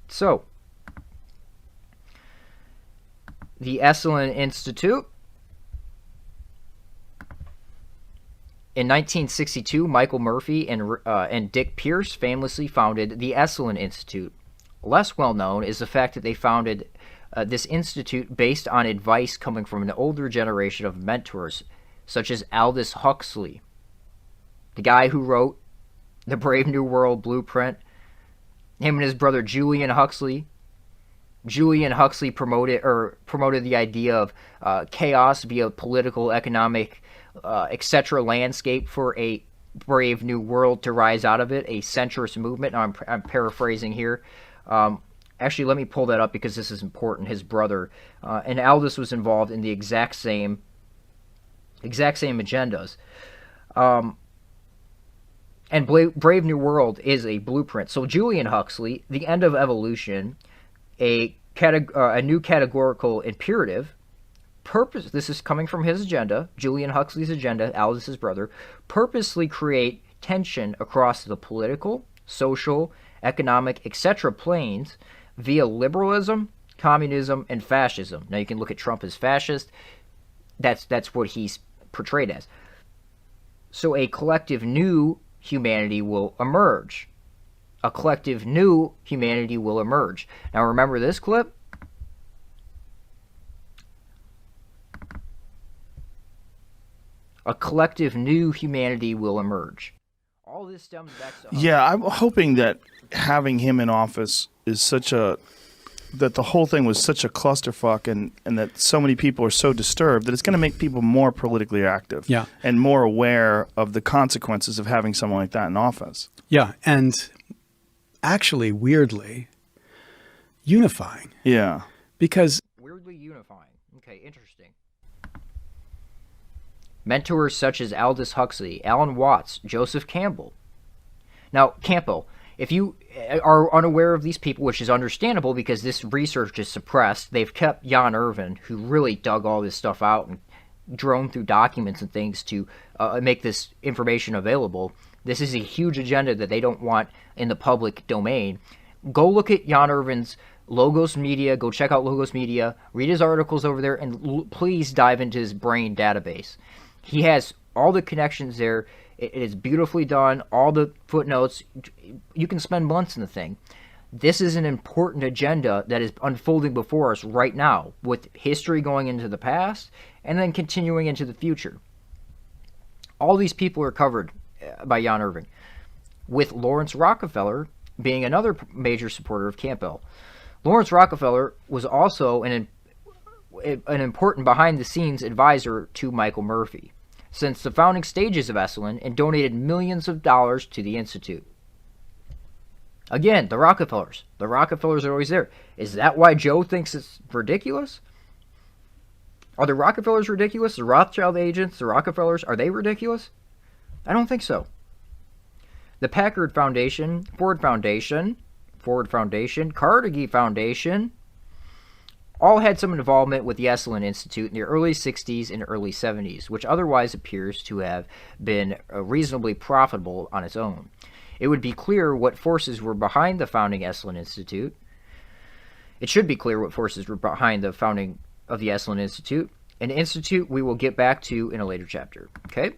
Speaker 1: So, the Esalen Institute. In 1962, Michael Murphy and Dick Pierce famously founded the Esalen Institute. Less well known is the fact that they founded this institute based on advice coming from an older generation of mentors, such as Aldous Huxley, the guy who wrote The Brave New World Blueprint, him and his brother Julian Huxley. Julian Huxley promoted the idea of chaos via political, economic, etc. landscape for a brave new world to rise out of it, a centrist movement. Now, I'm paraphrasing here. Actually, let me pull that up because this is important. His brother and Aldous was involved in the exact same agendas. And Brave New World is a blueprint. So Julian Huxley, The End of Evolution, a new categorical imperative, this is coming from his agenda, Julian Huxley's agenda, Aldous' brother, purposely create tension across the political, social, economic, etc. planes via liberalism, communism, and fascism. Now you can look at Trump as fascist. That's what he's portrayed as. So a collective new humanity will emerge. A collective new humanity will emerge. Now remember this clip? A collective new humanity will emerge. All this stems back to...
Speaker 2: Yeah, I'm hoping that having him in office is that the whole thing was such a clusterfuck and that so many people are so disturbed that it's going to make people more politically active and more aware of the consequences of having someone like that in office.
Speaker 14: Yeah, and actually, weirdly, unifying.
Speaker 2: Yeah.
Speaker 14: Because...
Speaker 1: Weirdly unifying. Okay, interesting. Mentors such as Aldous Huxley, Alan Watts, Joseph Campbell. Now, Campbell, if you are unaware of these people, which is understandable because this research is suppressed, they've kept Jan Irvin, who really dug all this stuff out and droned through documents and things to make this information available. This is a huge agenda that they don't want in the public domain. Go look at Jan Irvin's Logos Media. Go check out Logos Media. Read his articles over there, and please dive into his brain database. He has all the connections there. It is beautifully done. All the footnotes. You can spend months in the thing. This is an important agenda that is unfolding before us right now, with history going into the past and then continuing into the future. All these people are covered by Jan Irvin, with Lawrence Rockefeller being another major supporter of Campbell. Lawrence Rockefeller was also an important behind-the-scenes advisor to Michael Murphy since the founding stages of Esalen and donated millions of dollars to the Institute. Again, the Rockefellers. The Rockefellers are always there. Is that why Joe thinks it's ridiculous? Are the Rockefellers ridiculous? The Rothschild agents, the Rockefellers, are they ridiculous? I don't think so. The Packard Foundation, Ford Foundation, Carnegie Foundation, all had some involvement with the Esalen Institute in the early 60s and early 70s, which otherwise appears to have been reasonably profitable on its own. It would be clear what forces were behind the founding Esalen Institute. It should be clear what forces were behind the founding of the Esalen Institute, an institute we will get back to in a later chapter. Okay?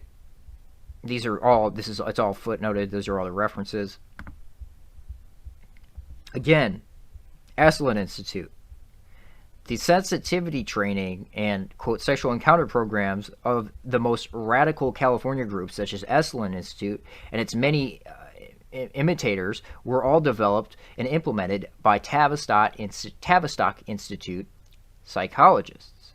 Speaker 1: It's all footnoted. Those are all the references. Again, Esalen Institute. The sensitivity training and, quote, sexual encounter programs of the most radical California groups, such as Esalen Institute and its many imitators, were all developed and implemented by Tavistock Institute psychologists.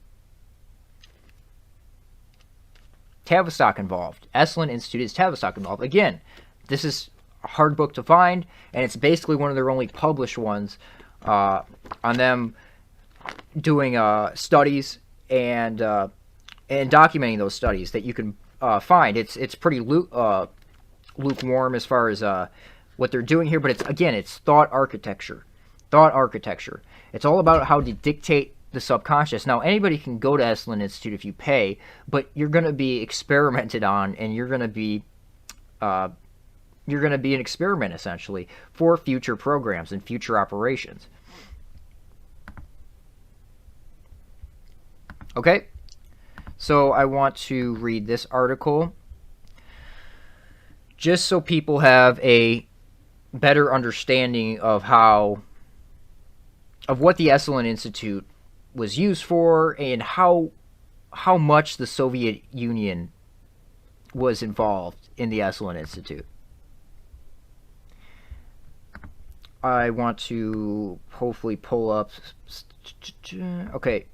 Speaker 1: Tavistock involved. Esalen Institute is Tavistock involved. Again, this is a hard book to find, and it's basically one of their only published ones on them doing studies and documenting those studies that you can find. It's pretty lukewarm as far as what they're doing here, but it's thought architecture. It's all about how to dictate the subconscious. Now, anybody can go to Esalen Institute if you pay, but you're going to be experimented on, and you're going to be an experiment essentially for future programs and future operations. Okay, so I want to read this article just so people have a better understanding of what the Esalen Institute was used for and how much the Soviet Union was involved in the Esalen Institute. I want to hopefully pull up. Okay,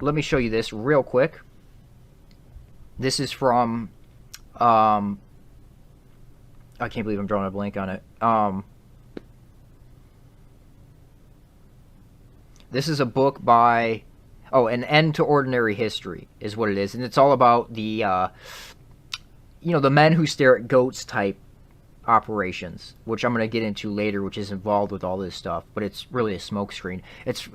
Speaker 1: let me show you this real quick. This is from, I can't believe I'm drawing a blank on it. This is a book by, An End to Ordinary History is what it is. And it's all about the, the men who stare at goats type operations, which I'm going to get into later, which is involved with all this stuff, but it's really a smokescreen. It's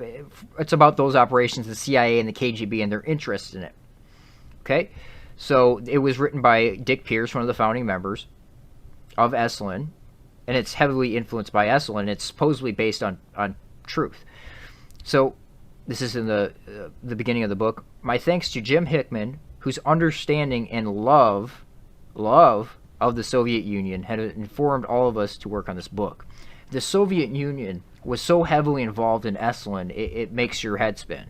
Speaker 1: about those operations, the CIA and the KGB, and their interest in it. Okay? So it was written by Dick Pierce, one of the founding members of Esalen, and it's heavily influenced by Esalen. It's supposedly based on truth. So this is in the beginning of the book. My thanks to Jim Hickman, whose understanding and love of the Soviet Union had informed all of us to work on this book. The Soviet Union was so heavily involved in Esalen, it makes your head spin.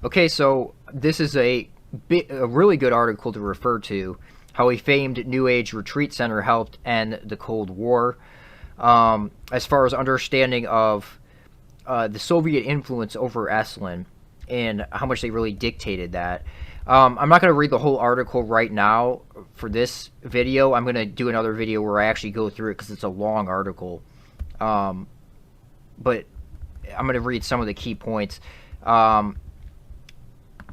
Speaker 1: Okay, so this is a really good article to refer to, how a famed New Age retreat center helped end the Cold War. As far as understanding of the Soviet influence over Esalen and how much they really dictated that. I'm not going to read the whole article right now for this video. I'm going to do another video where I actually go through it because it's a long article. But I'm going to read some of the key points.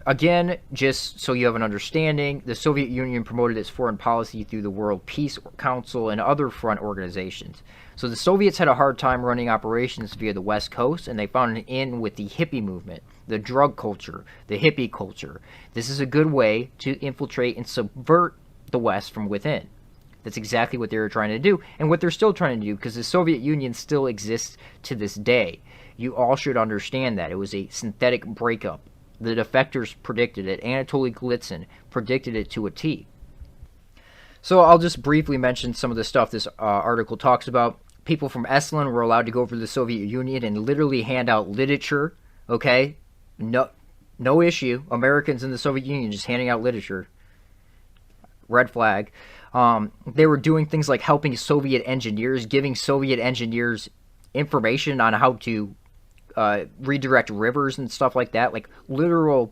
Speaker 1: Again, just so you have an understanding, the Soviet Union promoted its foreign policy through the World Peace Council and other front organizations. So the Soviets had a hard time running operations via the West Coast, and they found an in with the hippie movement, the drug culture, the hippie culture. This is a good way to infiltrate and subvert the West from within. That's exactly what they were trying to do, and what they're still trying to do, because the Soviet Union still exists to this day. You all should understand that. It was a synthetic breakup. The defectors predicted it. Anatoly Golitsyn predicted it to a T. So I'll just briefly mention some of the stuff this article talks about. People from Esalen were allowed to go over to the Soviet Union and literally hand out literature. Okay? No issue. Americans in the Soviet Union just handing out literature. Red flag. They were doing things like helping Soviet engineers, giving Soviet engineers information on how to redirect rivers and stuff like that. Like literal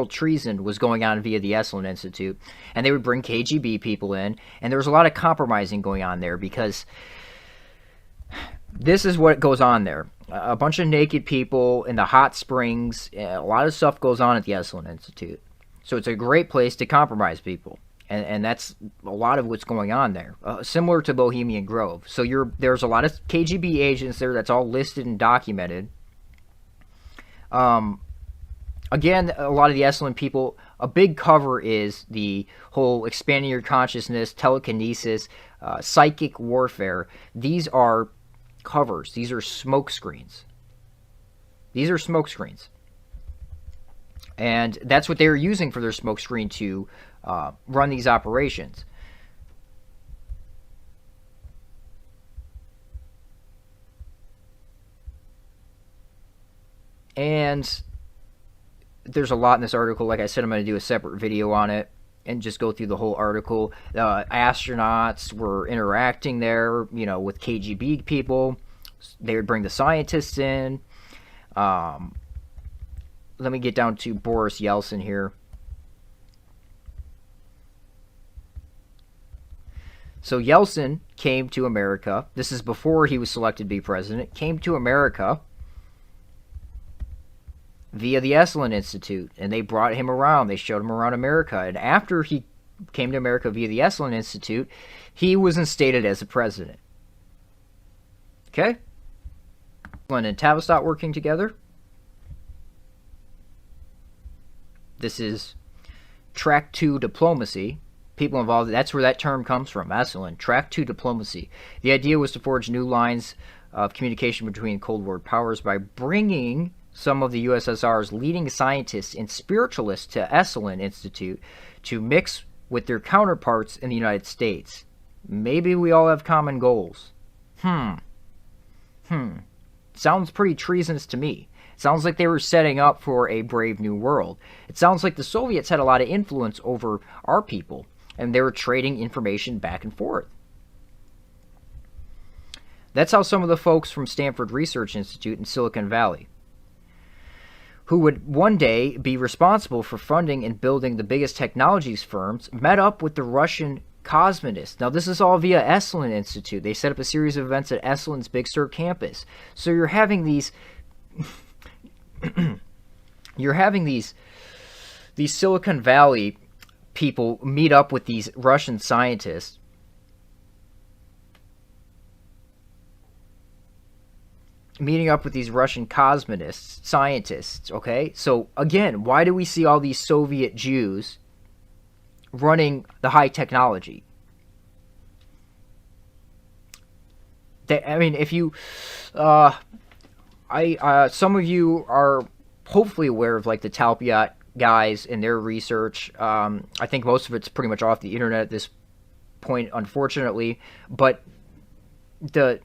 Speaker 1: treason was going on via the Esalen Institute. And they would bring KGB people in, and there was a lot of compromising going on there, because this is what goes on there. A bunch of naked people in the hot springs. A lot of stuff goes on at the Esalen Institute. So it's a great place to compromise people. And that's a lot of what's going on there. Similar to Bohemian Grove. So there's a lot of KGB agents there. That's all listed and documented. Again, a lot of the Esalen people, a big cover is the whole expanding your consciousness, telekinesis, psychic warfare. These are covers. These are smoke screens. These are smoke screens. And that's what they were using for their smoke screen to run these operations. And there's a lot in this article. Like I said, I'm going to do a separate video on it and just go through the whole article. Astronauts were interacting there, with KGB people. They would bring the scientists in. Let me get down to Boris Yeltsin here. So Yeltsin came to America. This is before he was selected to be president. Came to America via the Esalen Institute, and they brought him around. They showed him around America. And after he came to America via the Esalen Institute, he was instated as the president. Okay? Esalen and Tavistock working together. This is Track 2 diplomacy. People involved, that's where that term comes from, Esalen. Track 2 diplomacy. The idea was to forge new lines of communication between Cold War powers by bringing some of the USSR's leading scientists and spiritualists to Esalen Institute to mix with their counterparts in the United States. Maybe we all have common goals. Sounds pretty treasonous to me. Sounds like they were setting up for a brave new world. It sounds like the Soviets had a lot of influence over our people, and they were trading information back and forth. That's how some of the folks from Stanford Research Institute in Silicon Valley, who would one day be responsible for funding and building the biggest technologies firms, met up with the Russian cosmonists. Now, this is all via Esalen Institute. They set up a series of events at Esalen's Big Sur campus. So you're having these these Silicon Valley people meet up with these Russian scientists. Meeting up with these Russian cosmonists, scientists, okay? So, again, why do we see all these Soviet Jews running the high technology? I mean, if you... some of you are hopefully aware of, like, the Talpiot guys and their research. I think most of it's pretty much off the internet at this point, unfortunately. But the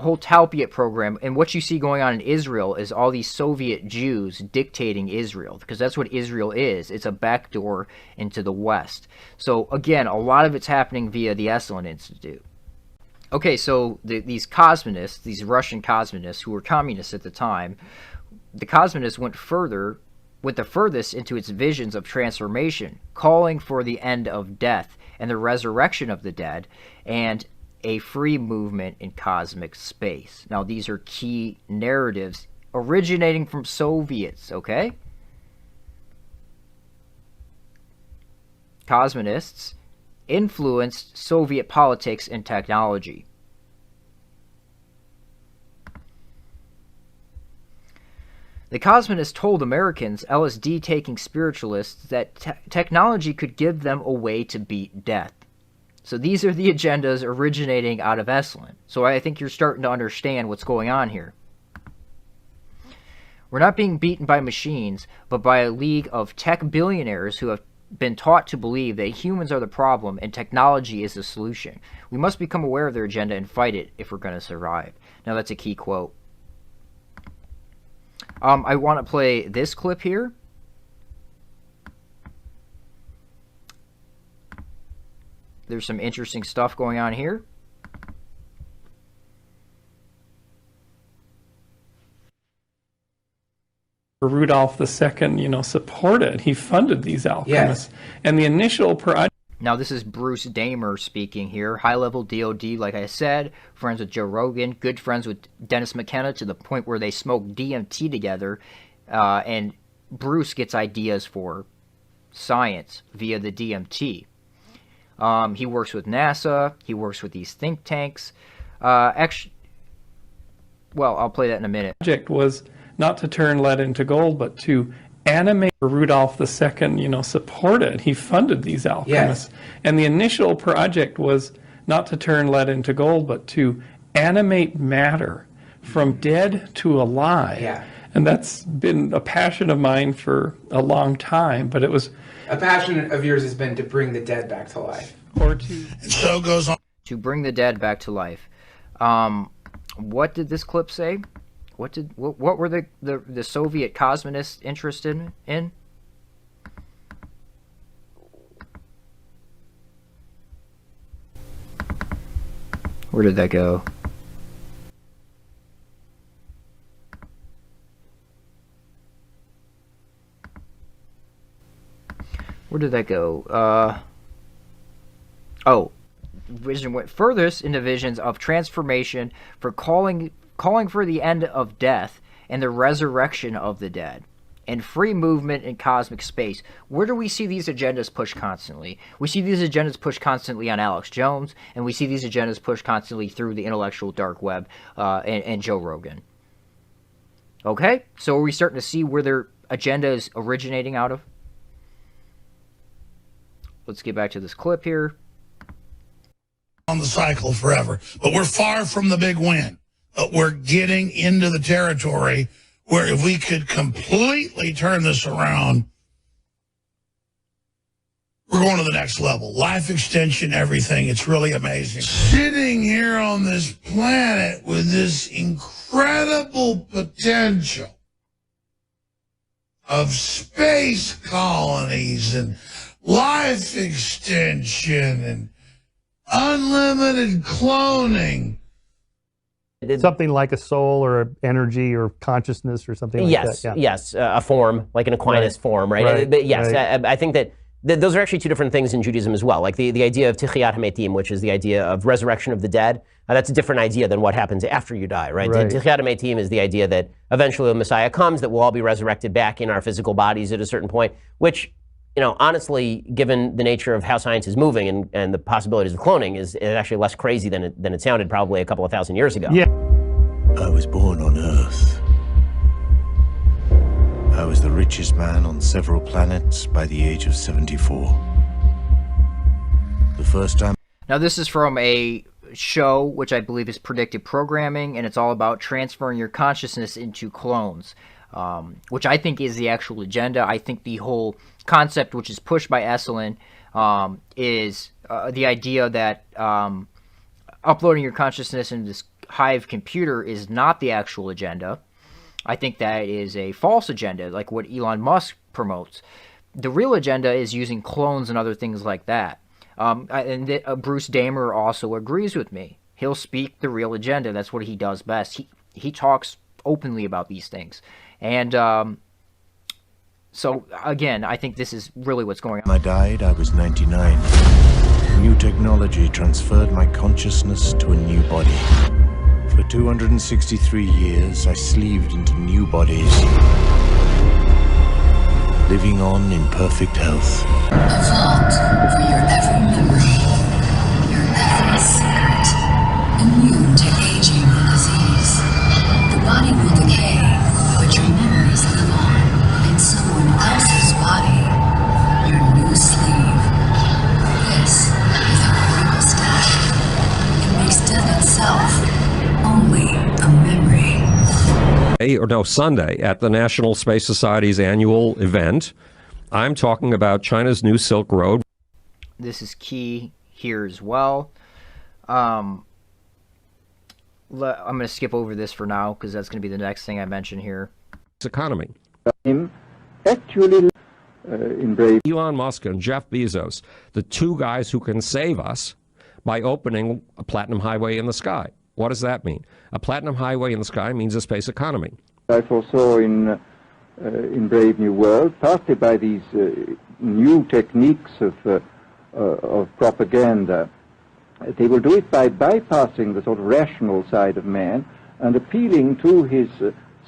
Speaker 1: whole Talpiot program and what you see going on in Israel is all these Soviet Jews dictating Israel, because that's what Israel is. It's a backdoor into the West. So again, a lot of it's happening via the Esalen Institute. Okay, so these cosmonists, these Russian cosmonists who were communists at the time, the cosmonists went the furthest into its visions of transformation, calling for the end of death and the resurrection of the dead, and a free movement in cosmic space. Now, these are key narratives originating from Soviets, okay? Cosmonists influenced Soviet politics and technology. The cosmonists told Americans, LSD-taking spiritualists, that technology could give them a way to beat death. So these are the agendas originating out of Esalen. So I think you're starting to understand what's going on here. We're not being beaten by machines, but by a league of tech billionaires who have been taught to believe that humans are the problem and technology is the solution. We must become aware of their agenda and fight it if we're going to survive. Now that's a key quote. I want to play this clip here. There's some interesting stuff going on here.
Speaker 12: Rudolph II, supported. He funded these alchemists. Yes. And the initial project...
Speaker 1: Now, this is Bruce Damer speaking here. High-level DOD, like I said. Friends with Joe Rogan. Good friends with Dennis McKenna to the point where they smoke DMT together. And Bruce gets ideas for science via the DMT. He works with NASA. He works with these think tanks. Actually, well, I'll play that in a minute.
Speaker 12: The project was not to turn lead into gold, but to animate. Rudolph II, supported. He funded these alchemists. Yes. And the initial project was not to turn lead into gold, but to animate matter from dead to alive. Yeah. And that's been a passion of mine for a long time, but it was...
Speaker 15: A passion of yours has been to bring the dead back to life.
Speaker 12: Or to...
Speaker 5: And so goes on.
Speaker 1: To bring the dead back to life. What did this clip say? What were the Soviet cosmonists interested in? Where did that go? Where did that go? Vision went furthest into visions of transformation for calling for the end of death and the resurrection of the dead, and free movement in cosmic space. Where do we see these agendas pushed constantly? We see these agendas pushed constantly on Alex Jones, and we see these agendas pushed constantly through the intellectual dark web and Joe Rogan. Okay? So are we starting to see where their agenda is originating out of? Let's get back to this clip here.
Speaker 5: On the cycle forever. But we're far from the big win. But we're getting into the territory where if we could completely turn this around, we're going to the next level. Life extension, everything. It's really amazing. Sitting here on this planet with this incredible potential of space colonies and life extension and Unlimited cloning.
Speaker 16: Something like a soul or energy or consciousness or something like that. Yeah.
Speaker 17: Yes, a form, like an Aquinas form, right? But yes, I think that those are actually two different things in Judaism as well. Like the idea of Tichiyat HaMetim, which is the idea of resurrection of the dead, that's a different idea than what happens after you die, right? Tichiyat HaMetim is the idea that eventually the Messiah comes, that we'll all be resurrected back in our physical bodies at a certain point, which, you know, honestly, given the nature of how science is moving and the possibilities of cloning, is actually less crazy than it sounded probably a couple of thousand years ago.
Speaker 16: Yeah.
Speaker 18: I was born on Earth. I was the richest man on several planets by the age of 74. The first time...
Speaker 1: Now this is from a show which I believe is predictive programming, and it's all about transferring your consciousness into clones, which I think is the actual agenda. I think the whole concept, which is pushed by Esalen, is the idea that uploading your consciousness into this Hive computer is not the actual agenda. I think that is a false agenda, like what Elon Musk promotes. The real agenda is using clones and other things like that. Bruce Damer also agrees with me. He'll speak the real agenda. That's what he does best. He talks openly about these things. And so, again, I think this is really what's going on.
Speaker 18: When I died, I was 99. New technology transferred my consciousness to a new body. For 263 years, I sleeved into new bodies, living on in perfect health.
Speaker 19: A vault for your every memory, your every secret, immune to aging and disease. The body will decay, but your memories live on in someone else's body, your new sleeve. This is a critical step. It makes death itself only a memory.
Speaker 20: Sunday at the National Space Society's annual event. I'm talking about China's new Silk Road.
Speaker 1: This is key here as well. I'm going to skip over this for now because that's going to be the next thing I mention here.
Speaker 20: Economy.
Speaker 21: Actually,
Speaker 20: Elon Musk and Jeff Bezos, the two guys who can save us by opening a platinum highway in the sky. What does that mean? A platinum highway in the sky means a space economy.
Speaker 21: I foresaw in Brave New World, partly by these new techniques of propaganda. They will do it by bypassing the sort of rational side of man and appealing to his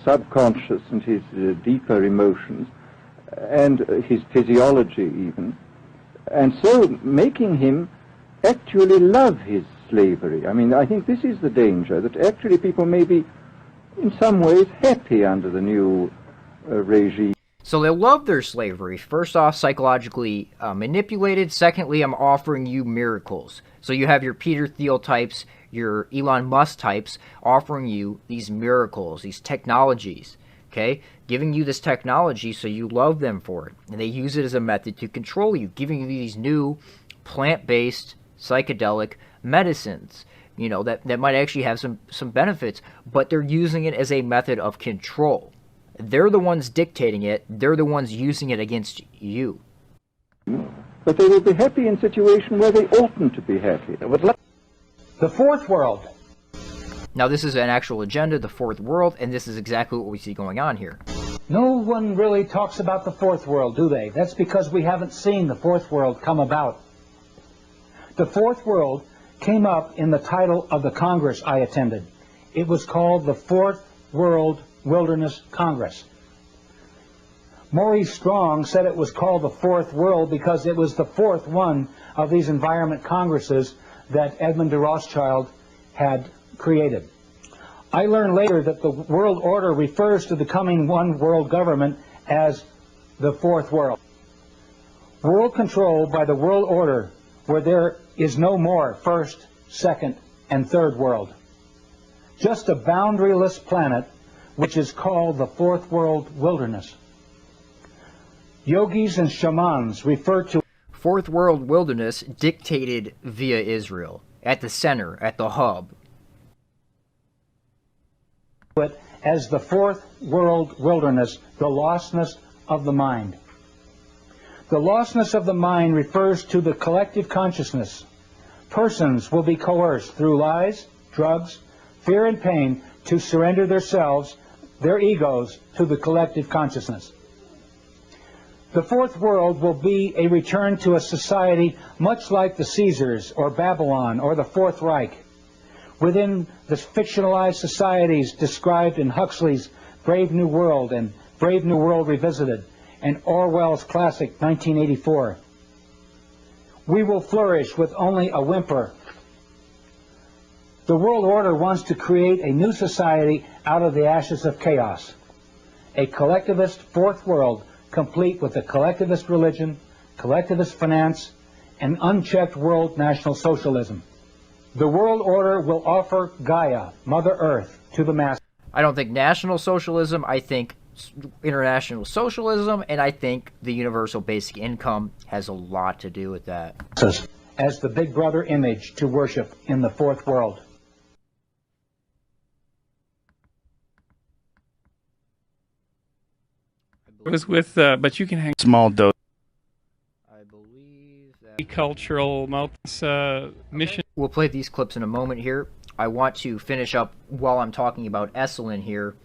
Speaker 21: subconscious and his deeper emotions and his physiology even, and so making him actually love his slavery. I mean, I think this is the danger, that actually people may be in some ways happy under the new regime.
Speaker 1: So they love their slavery. First off, psychologically manipulated. Secondly, I'm offering you miracles. So you have your Peter Thiel types, your Elon Musk types offering you these miracles, these technologies, okay? Giving you this technology so you love them for it. And they use it as a method to control you, giving you these new plant-based psychedelic medicines, you know, that might actually have some benefits, but they're using it as a method of control. They're the ones dictating it. They're the ones using it against you.
Speaker 21: But they will be happy in a situation where they oughtn't to be happy.
Speaker 9: The fourth world.
Speaker 1: Now, this is an actual agenda, the fourth world, and this is exactly what we see going on here.
Speaker 9: No one really talks about the fourth world, do they? That's because we haven't seen the fourth world come about. The fourth world came up in the title of the Congress I attended. It was called the Fourth World Wilderness Congress. Maurice Strong said it was called the Fourth World because it was the fourth one of these environment congresses that Edmund de Rothschild had created. I learned later that the world order refers to the coming one world government as the Fourth World. World control by the world order, where there is no more first, second, and third world. Just a boundaryless planet which is called the Fourth World Wilderness. Yogis and shamans refer to
Speaker 1: Fourth World Wilderness dictated via Israel, at the center, at the hub.
Speaker 9: It as the Fourth World Wilderness, the lostness of the mind. The lostness of the mind refers to the collective consciousness, Persons will be coerced through lies, drugs, fear, and pain to surrender themselves, their egos, to the collective consciousness. The fourth world will be a return to a society much like the Caesars or Babylon or the Fourth Reich. Within the fictionalized societies described in Huxley's Brave New World and Brave New World Revisited and Orwell's classic 1984. We will flourish with only a whimper. The world order wants to create a new society out of the ashes of chaos. A collectivist fourth world complete with a collectivist religion, collectivist finance, and unchecked world national socialism. The world order will offer Gaia, Mother Earth, to the masses.
Speaker 1: I don't think national socialism, I think international socialism, and I think the universal basic income has a lot to do with that.
Speaker 9: As the Big Brother image to worship in the fourth world.
Speaker 12: It was with, but you can hang
Speaker 2: small dose.
Speaker 1: I believe that
Speaker 12: cultural mission.
Speaker 1: We'll play these clips in a moment here. I want to finish up while I'm talking about Esalen here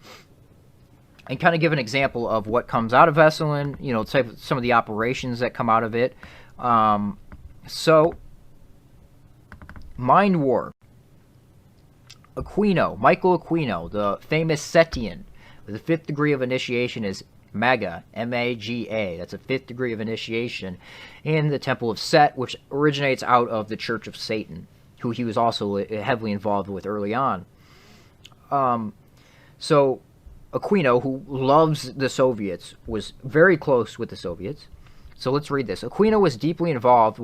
Speaker 1: and kind of give an example of what comes out of Esalen, you know, some of the operations that come out of it. So, Mind War. Michael Aquino, the famous Setian, with the 5th degree of initiation is Maga, M-A-G-A. That's a 5th degree of initiation in the Temple of Set, which originates out of the Church of Satan, who he was also heavily involved with early on. So Aquino, who loves the Soviets, was very close with the Soviets. So let's read this. Aquino was deeply involved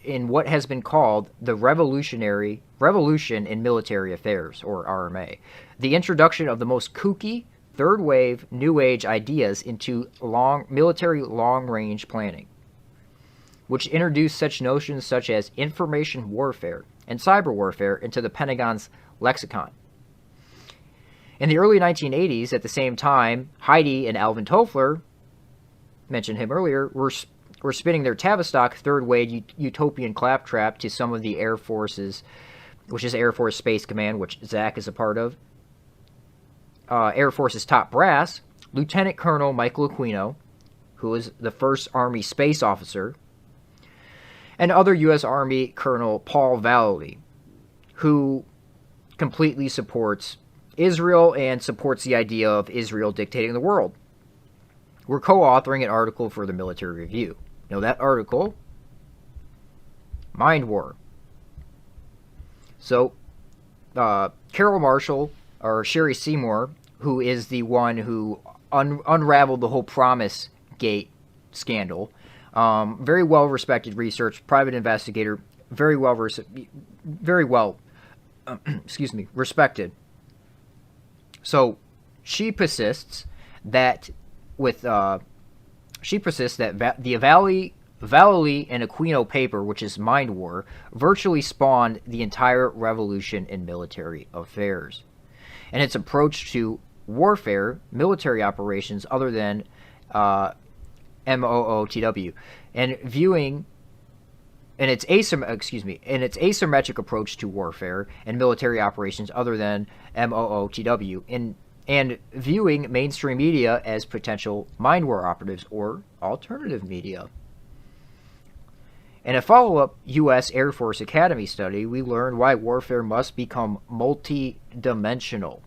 Speaker 1: in what has been called the Revolution in Military Affairs, or RMA, the introduction of the most kooky, third-wave, New Age ideas into military long-range planning, which introduced such notions such as information warfare and cyber warfare into the Pentagon's lexicon. In the early 1980s, at the same time, Heidi and Alvin Toffler, mentioned him earlier, were spinning their Tavistock third-wave utopian claptrap to some of the Air Forces, which is Air Force Space Command, which Zach is a part of. Air Force's top brass, Lieutenant Colonel Michael Aquino, who was the first Army space officer, and other U.S. Army Colonel Paul Vallely, who completely supports Israel and supports the idea of Israel dictating the world. We're co-authoring an article for the Military Review. You know that article? Mind War. So, Carol Marshall, or Sherry Seymour, who is the one who unraveled the whole Promise Gate scandal, very well-respected research, private investigator, very well respected. So she persists that the Vallely and Aquino paper, which is Mind War, virtually spawned the entire revolution in military affairs, and its approach to warfare, military operations other than MOOTW, and viewing in its asymmetric approach to warfare and military operations other than MOOTW, and viewing mainstream media as potential mind war operatives or alternative media. In a follow-up U.S. Air Force Academy study, we learned why warfare must become multi-dimensional.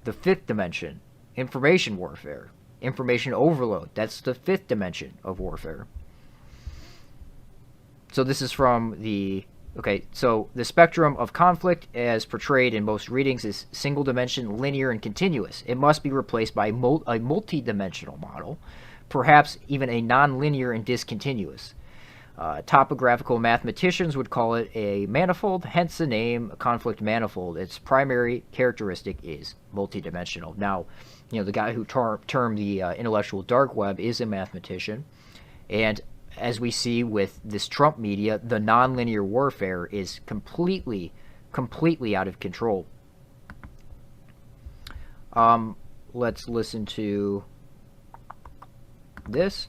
Speaker 1: The 5th dimension, information warfare, information overload. That's the 5th dimension of warfare. So this is from the... Okay, so the spectrum of conflict as portrayed in most readings is single dimension, linear, and continuous. It must be replaced by a multi-dimensional model, perhaps even a non-linear and discontinuous. Topographical mathematicians would call it a manifold, hence the name conflict manifold. Its primary characteristic is multidimensional. Now, you know, the guy who termed the intellectual dark web is a mathematician, and as we see with this Trump media, the nonlinear warfare is completely out of control. Let's listen to this.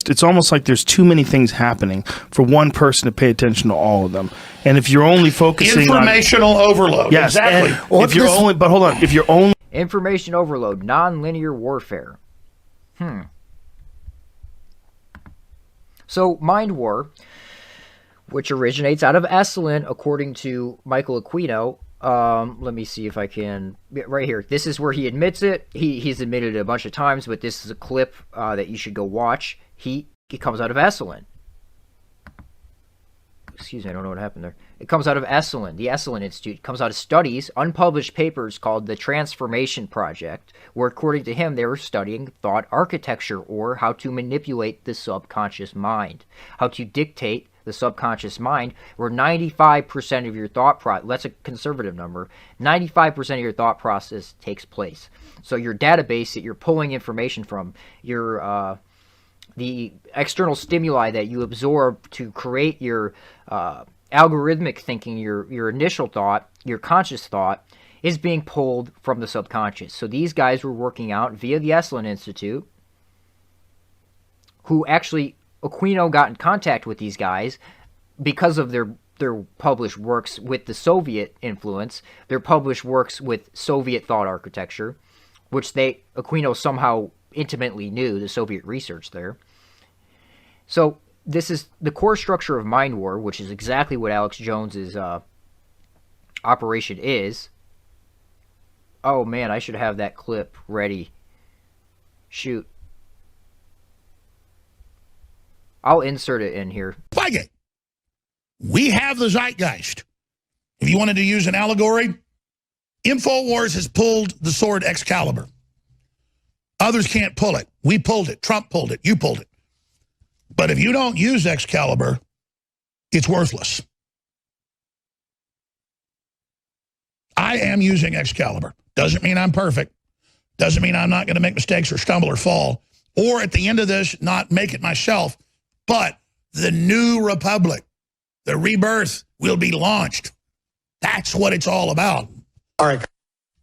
Speaker 2: It's almost like there's too many things happening for one person to pay attention to all of them. And if you're only focusing
Speaker 5: informational overload.
Speaker 2: Yes,
Speaker 5: Exactly.
Speaker 2: If you're only, but hold on, if you're only
Speaker 1: information overload, non-linear warfare. So Mind War, which originates out of Esalen, according to Michael Aquino. Let me see if I can, right here. This is where he admits it. He's admitted it a bunch of times, but this is a clip that you should go watch. It comes out of Esalen. Excuse me, I don't know what happened there. It comes out of Esalen, the Esalen Institute. It comes out of studies, unpublished papers called the Transformation Project, where according to him, they were studying thought architecture, or how to manipulate the subconscious mind, how to dictate the subconscious mind, where 95% of your thought process, that's a conservative number, 95% of your thought process takes place. So your database that you're pulling information from, your the external stimuli that you absorb to create your algorithmic thinking, your initial thought, your conscious thought, is being pulled from the subconscious. So these guys were working out via the Esalen Institute, who actually, Aquino got in contact with these guys because of their published works with the Soviet influence, their published works with Soviet thought architecture, which Aquino somehow intimately knew, the Soviet research there. So this is the core structure of Mind War, which is exactly what Alex Jones's operation is. Oh man, I should have that clip ready. Shoot. I'll insert it in here.
Speaker 5: Spygate. We have the zeitgeist. If you wanted to use an allegory, InfoWars has pulled the sword Excalibur. Others can't pull it. We pulled it. Trump pulled it. You pulled it. But if you don't use Excalibur, it's worthless. I am using Excalibur. Doesn't mean I'm perfect. Doesn't mean I'm not going to make mistakes or stumble or fall. Or at the end of this, not make it myself. But the new republic, the rebirth, will be launched. That's what it's all about. All right.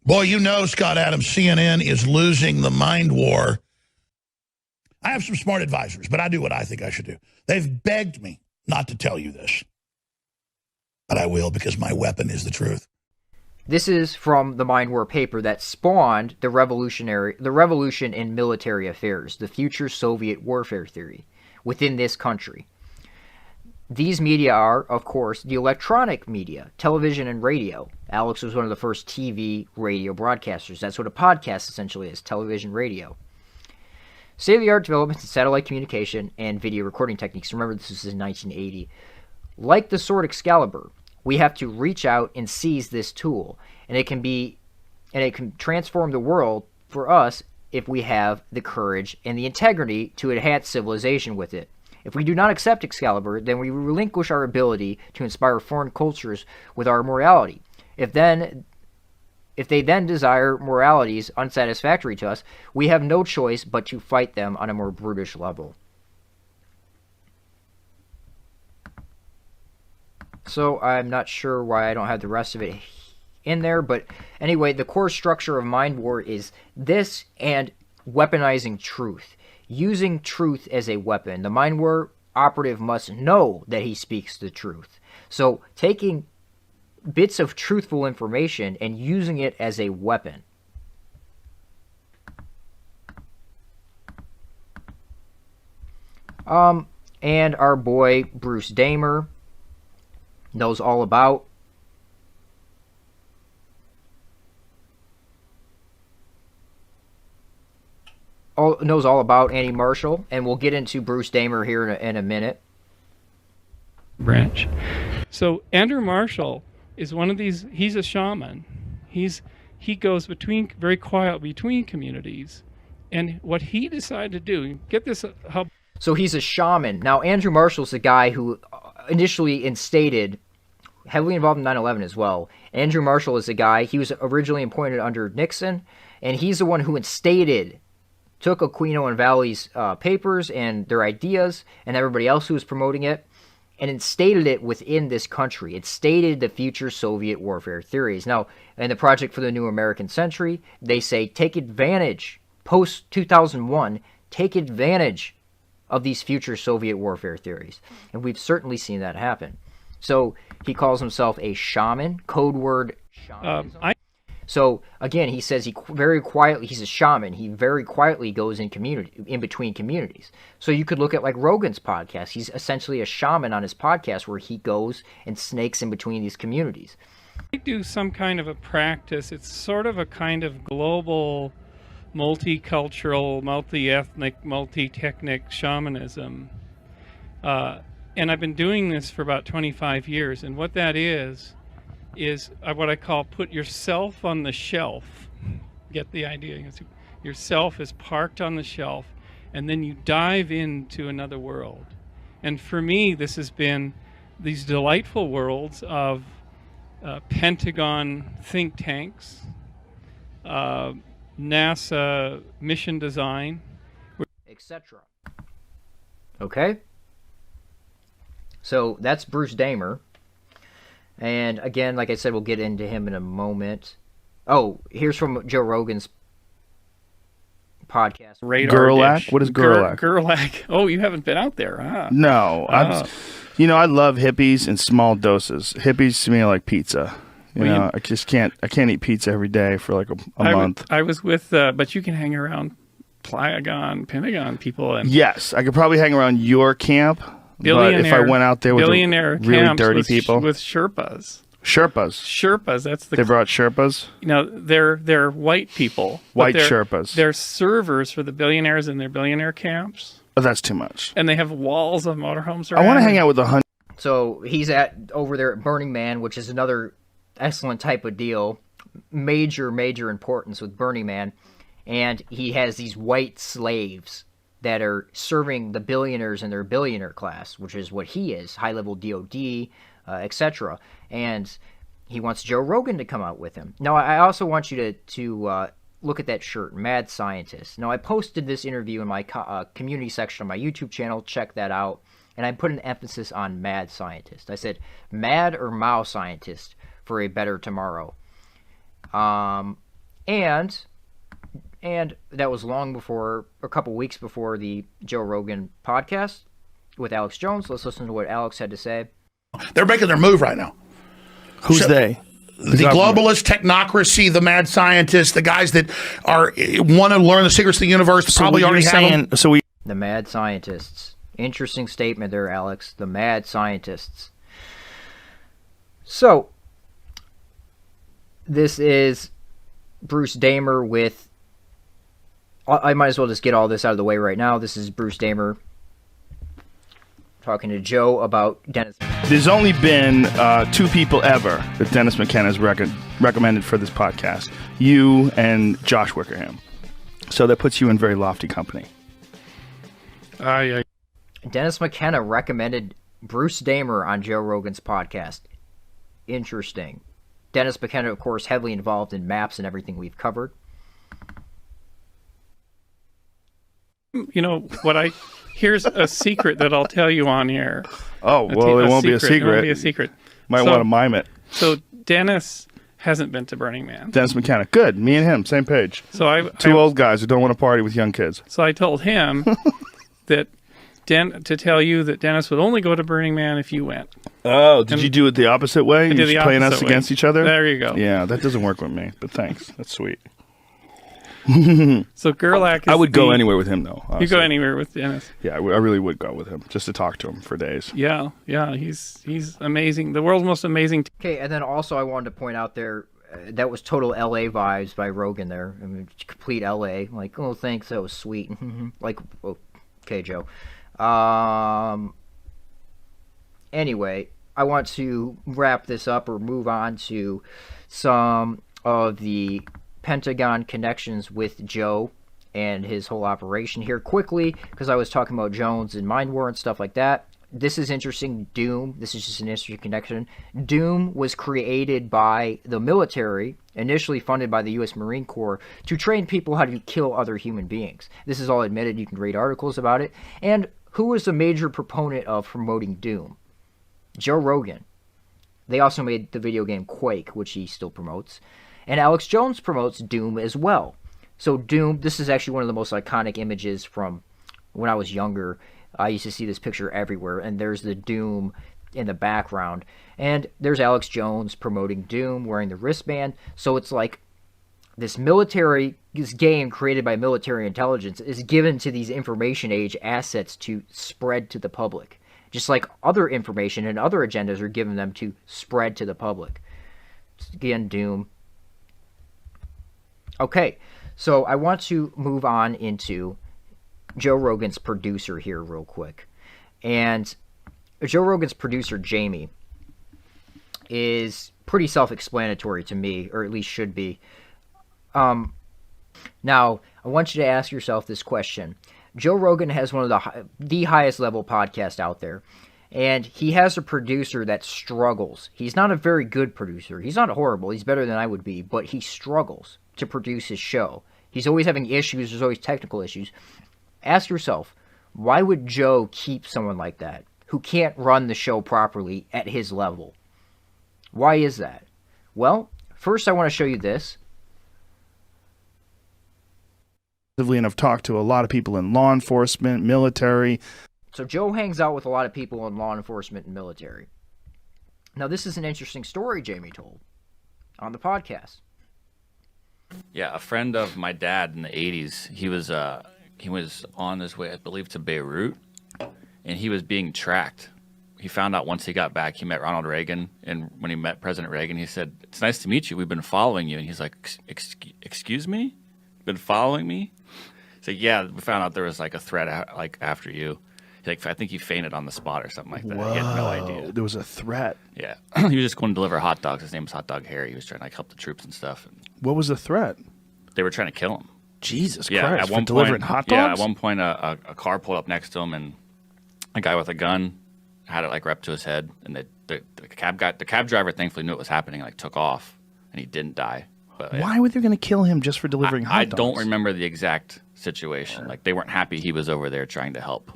Speaker 5: Boy, you know, Scott Adams, CNN is losing the mind war. I have some smart advisors, but I do what I think I should do. They've begged me not to tell you this. But I will, because my weapon is the truth.
Speaker 1: This is from the Mind War paper that spawned the revolution in military affairs, the future Soviet warfare theory within this country. These media are, of course, the electronic media, television and radio. Alex was one of the first TV radio broadcasters. That's what a podcast essentially is, television, radio. State-of-the-art developments in satellite communication and video recording techniques. Remember, this was in 1980. Like the sword Excalibur, we have to reach out and seize this tool, and it can transform the world for us if we have the courage and the integrity to enhance civilization with it. If we do not accept Excalibur, then we relinquish our ability to inspire foreign cultures with our morality. If they then desire moralities unsatisfactory to us, we have no choice but to fight them on a more brutish level. So I'm not sure why I don't have the rest of it in there, but anyway, the core structure of Mind War is this and weaponizing truth. Using truth as a weapon. The Mind War operative must know that he speaks the truth. So taking bits of truthful information and using it as a weapon. And our boy Bruce Damer knows all about Andy Marshall, and we'll get into Bruce Damer here in a minute.
Speaker 12: Branch. So Andrew Marshall is one of these. He's a shaman. He goes very quiet between communities, and what he decided to do. Get this.
Speaker 1: So he's a shaman. Now Andrew Marshall's the guy who initially instated, heavily involved in 9/11 as well. Andrew Marshall is the guy. He was originally appointed under Nixon, and he's the one who took Aquino and Valley's papers and their ideas and everybody else who was promoting it and instated it within this country. It stated the future Soviet warfare theories. Now, in the Project for the New American Century, they say take advantage, post-2001, take advantage of these future Soviet warfare theories. And we've certainly seen that happen. So he calls himself a shaman, code word shamanism. So again, he says he very quietly, he's a shaman. He very quietly goes in between communities. So you could look at like Rogan's podcast. He's essentially a shaman on his podcast where he goes and snakes in between these communities.
Speaker 12: I do some kind of a practice. It's sort of a kind of global, multicultural, multi-ethnic, multi-technic shamanism. And I've been doing this for about 25 years. And what that is what I call put yourself on the shelf. Get the idea? Yourself is parked on the shelf, and then you dive into another world. And for me, this has been these delightful worlds of Pentagon think tanks, NASA mission design,
Speaker 1: etc. Okay? So that's Bruce Damer. And again, like I said, we'll get into him in a moment. Oh, here's from Joe Rogan's podcast.
Speaker 2: Gerlach? What is Gerlach?
Speaker 12: Gerlach. Oh, you haven't been out there, huh?
Speaker 2: No. I love hippies in small doses. Hippies to me are like pizza. I just can't eat pizza every day for like a month.
Speaker 12: I was with, but you can hang around Pentagon people. And
Speaker 2: yes, I could probably hang around your camp. But if I went out there with really dirty people.
Speaker 12: With Sherpas.
Speaker 2: Sherpas. They brought Sherpas?
Speaker 12: They're white people.
Speaker 2: White Sherpas.
Speaker 12: They're servers for the billionaires in their billionaire camps.
Speaker 2: Oh, that's too much.
Speaker 12: And they have walls of motorhomes around.
Speaker 2: I want to hang out with 100.
Speaker 1: So he's over there at Burning Man, which is another excellent type of deal. Major importance with Burning Man. And he has these white slaves that are serving the billionaires in their billionaire class, which is what he is, high-level DOD, etc. And he wants Joe Rogan to come out with him. Now, I also want you to look at that shirt, Mad Scientist. Now, I posted this interview in my community section on my YouTube channel. Check that out. And I put an emphasis on Mad Scientist. I said, Mad or Mao Scientist for a better tomorrow. And that was a couple weeks before the Joe Rogan podcast with Alex Jones. Let's listen to what Alex had to say.
Speaker 5: They're making their move right now.
Speaker 2: Who's they?
Speaker 5: The globalist technocracy, the mad scientists, the guys that want to learn the secrets of the universe, probably already have them.
Speaker 1: The mad scientists. Interesting statement there, Alex. The mad scientists. So, this is Bruce Damer with... I might as well just get all this out of the way right now. This is Bruce Damer talking to Joe about Dennis.
Speaker 2: There's only been 2 people ever that Dennis McKenna has recommended for this podcast. You and Josh Wickerham. So that puts you in very lofty company.
Speaker 1: Dennis McKenna recommended Bruce Damer on Joe Rogan's podcast. Interesting. Dennis McKenna, of course, heavily involved in maps and everything we've covered.
Speaker 12: Here's a secret that I'll tell you on air.
Speaker 2: Oh, well, it won't be a secret.
Speaker 12: It won't be a secret.
Speaker 2: Might want to mime it.
Speaker 12: So Dennis hasn't been to Burning Man.
Speaker 2: Dennis McKenna. Good. Me and him, same page.
Speaker 12: So
Speaker 2: Two old guys who don't want to party with young kids.
Speaker 12: So I told him to tell you that Dennis would only go to Burning Man if you went.
Speaker 2: Oh, did you do it the opposite way?
Speaker 12: I did the
Speaker 2: playing us
Speaker 12: opposite
Speaker 2: against
Speaker 12: way.
Speaker 2: each other?
Speaker 12: There you go.
Speaker 2: Yeah, that doesn't work with me, but thanks. That's sweet.
Speaker 12: So Gerlach is
Speaker 2: I would go anywhere with him, though. Honestly.
Speaker 12: You go anywhere with Dennis.
Speaker 2: Yeah, I really would go with him, just to talk to him for days.
Speaker 12: Yeah, he's amazing. The world's most amazing.
Speaker 1: Okay, and then also I wanted to point out there, that was total LA vibes by Rogan there. I mean, complete LA. Like, oh, thanks, that was sweet. Like, okay, Joe. Anyway, I want to wrap this up or move on to some of the Pentagon connections with Joe and his whole operation here quickly, because I was talking about Jones and Mind War and stuff like that. This is interesting. Doom, this is just an interesting connection. Doom was created by the military, initially funded by the U.S. Marine Corps, to train people how to kill other human beings. This is all admitted. You can read articles about it. And who was a major proponent of promoting Doom? Joe Rogan. They also made the video game Quake, which he still promotes. And Alex Jones promotes Doom as well. So Doom, this is actually one of the most iconic images from when I was younger. I used to see this picture everywhere, and there's the Doom in the background. And there's Alex Jones promoting Doom, wearing the wristband. So it's like this game created by military intelligence is given to these information age assets to spread to the public. Just like other information and other agendas are given them to spread to the public. Again, Doom. Okay, so I want to move on into Joe Rogan's producer here real quick. And Joe Rogan's producer, Jamie, is pretty self-explanatory to me, or at least should be. Now, I want you to ask yourself this question. Joe Rogan has one of the highest level podcast out there, and he has a producer that struggles. He's not a very good producer. He's not horrible. He's better than I would be, but he struggles to produce his show. He's always having issues. There's always technical issues. Ask yourself, why would Joe keep someone like that who can't run the show properly at his level? Why is that? Well, first I want to show you this.
Speaker 2: And I've talked to a lot of people in law enforcement, military.
Speaker 1: So Joe hangs out with a lot of people in law enforcement and military. Now, this is an interesting story Jamie told on the podcast.
Speaker 4: Yeah, a friend of my dad in the 80s, he was on his way, I believe, to Beirut, and he was being tracked. He found out once he got back, he met Ronald Reagan, and when he met President Reagan, he said, "It's nice to meet you. We've been following you." And he's like, "Excuse me? Been following me?" He's like, "Yeah, we found out there was like a threat after you." He's like, "I think you fainted on the spot or something like that."
Speaker 2: Whoa,
Speaker 4: he had no idea.
Speaker 2: There was a threat.
Speaker 4: Yeah. He was just going to deliver hot dogs. His name was Hot Dog Harry. He was trying to help the troops and stuff.
Speaker 2: What was the threat?
Speaker 4: They were trying to kill him.
Speaker 2: Jesus
Speaker 4: Yeah,
Speaker 2: Christ,
Speaker 4: at one
Speaker 2: for delivering
Speaker 4: point,
Speaker 2: hot
Speaker 4: Yeah,
Speaker 2: dogs?
Speaker 4: at one point a car pulled up next to him, and a guy with a gun had it like right up to his head, and the cab driver thankfully knew what was happening and like took off, and he didn't die. But,
Speaker 2: Why were they going to kill him just for delivering hot
Speaker 4: I
Speaker 2: dogs?
Speaker 4: don't remember the exact situation. Like they weren't happy he was over there trying to help.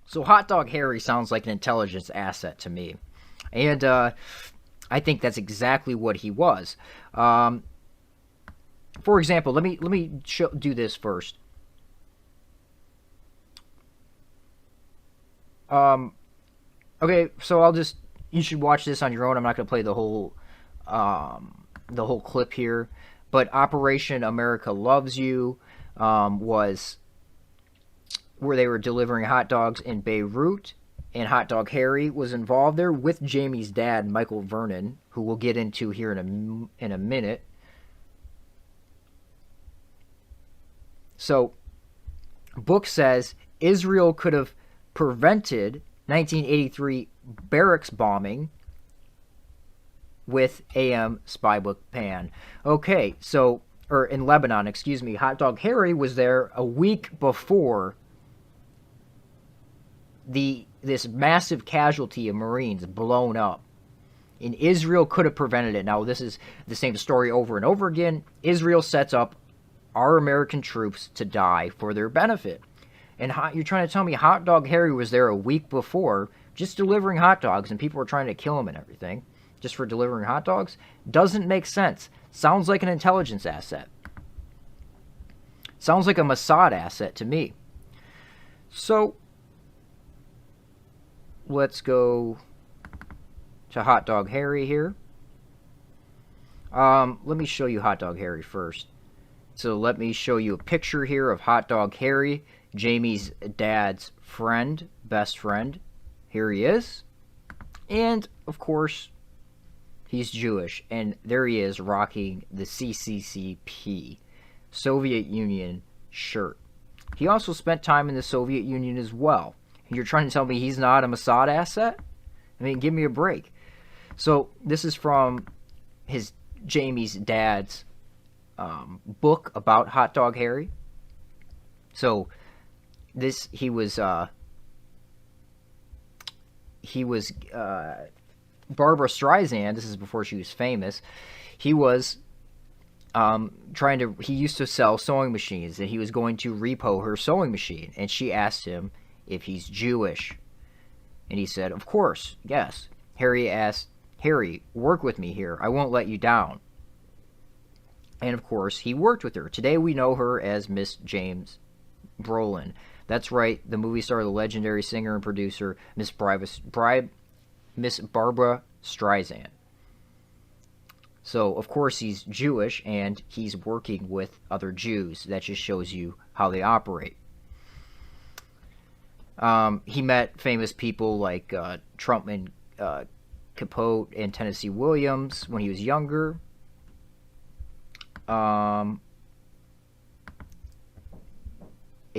Speaker 1: So Hot Dog Harry sounds like an intelligence asset to me. And I think that's exactly what he was. For example, let me do this first. Okay, so you should watch this on your own. I'm not going to play the whole clip here. But Operation America Loves You was where they were delivering hot dogs in Beirut, and Hot Dog Harry was involved there with Jamie's dad, Michael Vernon, who we'll get into here in a minute. So, book says Israel could have prevented 1983 barracks bombing with AM Spybook Pan. Okay, so, or in Lebanon, excuse me, Hot Dog Harry was there a week before this massive casualty of Marines blown up. And Israel could have prevented it. Now, this is the same story over and over again. Israel sets up our American troops to die for their benefit. And you're trying to tell me Hot Dog Harry was there a week before just delivering hot dogs, and people were trying to kill him and everything just for delivering hot dogs? Doesn't make sense. Sounds like an intelligence asset. Sounds like a Mossad asset to me. So, let's go to Hot Dog Harry here. Let me show you Hot Dog Harry first. So let me show you a picture here of Hot Dog Harry, Jamie's dad's friend, best friend. Here he is. And, of course, he's Jewish. And there he is rocking the CCCP, Soviet Union shirt. He also spent time in the Soviet Union as well. And you're trying to tell me he's not a Mossad asset? I mean, give me a break. So this is from Jamie's dad's book about Hot Dog Harry. So he was Barbara Streisand. This is before she was famous. He was he used to sell sewing machines, and he was going to repo her sewing machine, and she asked him if he's Jewish, and he said, "Of course, yes." Harry asked, "Harry, work with me here. I won't let you down." And of course, he worked with her. Today we know her as Miss James Brolin. That's right, the movie star, the legendary singer and producer, Miss Barbara Streisand. So, of course, he's Jewish, and he's working with other Jews. That just shows you how they operate. He met famous people like Trumpman Capote and Tennessee Williams when he was younger. A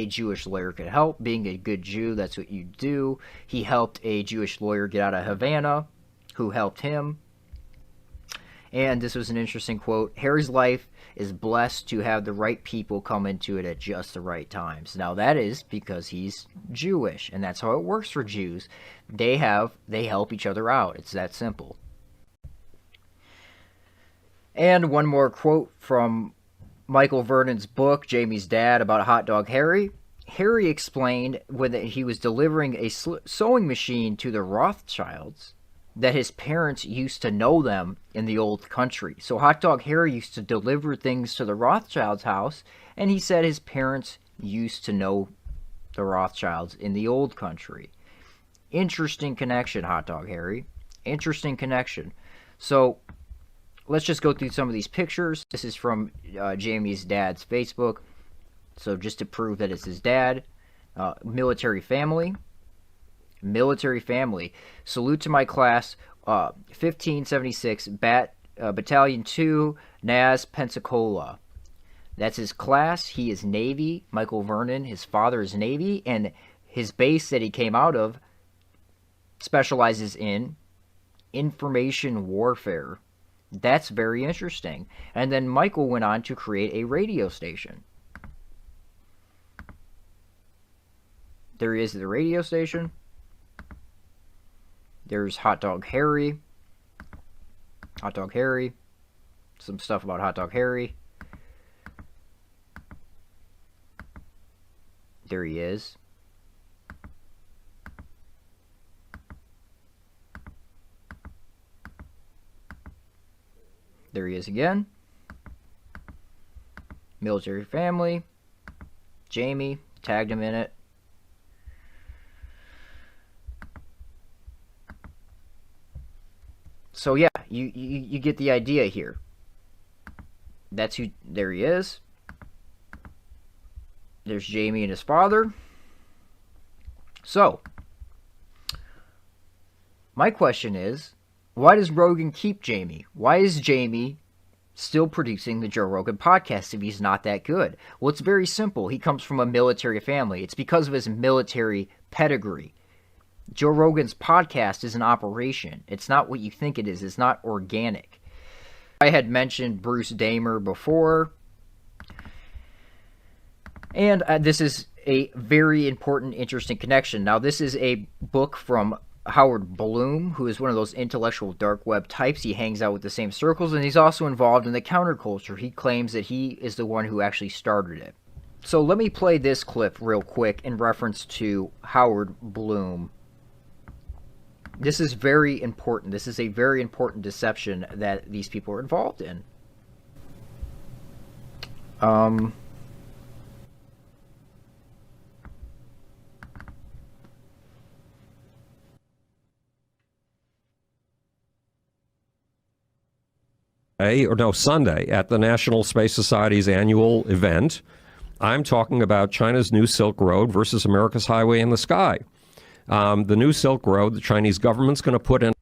Speaker 1: Jewish lawyer could help. Being a good Jew, that's what you do. He helped a Jewish lawyer get out of Havana, who helped him. And this was an interesting quote. Harry's life is blessed to have the right people come into it at just the right times. Now that is because he's Jewish, and that's how it works for Jews. They help each other out. It's that simple. And one more quote from Michael Vernon's book, Jamie's Dad, about Hot Dog Harry. Harry explained when he was delivering a sewing machine to the Rothschilds that his parents used to know them in the old country. So Hot Dog Harry used to deliver things to the Rothschilds' house, and he said his parents used to know the Rothschilds in the old country. Interesting connection, Hot Dog Harry. Interesting connection. So let's just go through some of these pictures. This is from Jamie's dad's Facebook. So just to prove that it's his dad. Military family. Military family. Salute to my class, 1576, Battalion 2, Naz, Pensacola. That's his class. He is Navy. Michael Vernon, his father is Navy, and his base that he came out of specializes in information warfare. That's very interesting. And then Michael went on to create a radio station. There is the radio station. There's Hot Dog Harry. Hot Dog Harry. Some stuff about Hot Dog Harry. There he is. There he is again. Military family. Jamie. Tagged him in it. So yeah, you get the idea here. That's who. There he is. There's Jamie and his father. So, my question is, why does Rogan keep Jamie? Why is Jamie still producing the Joe Rogan podcast if he's not that good? Well, it's very simple. He comes from a military family. It's because of his military pedigree. Joe Rogan's podcast is an operation. It's not what you think it is. It's not organic. I had mentioned Bruce Damer before. And this is a very important, interesting connection. Now, this is a book from Howard Bloom, who is one of those intellectual dark web types. He hangs out with the same circles, and he's also involved in the counterculture. He claims that he is the one who actually started it. So let me play this clip real quick in reference to Howard Bloom. This is very important. This is a very important deception that these people are involved in.
Speaker 20: Sunday at the National Space Society's annual event. I'm talking about China's new Silk Road versus America's highway in the sky. The new Silk Road, the Chinese government's going to put in.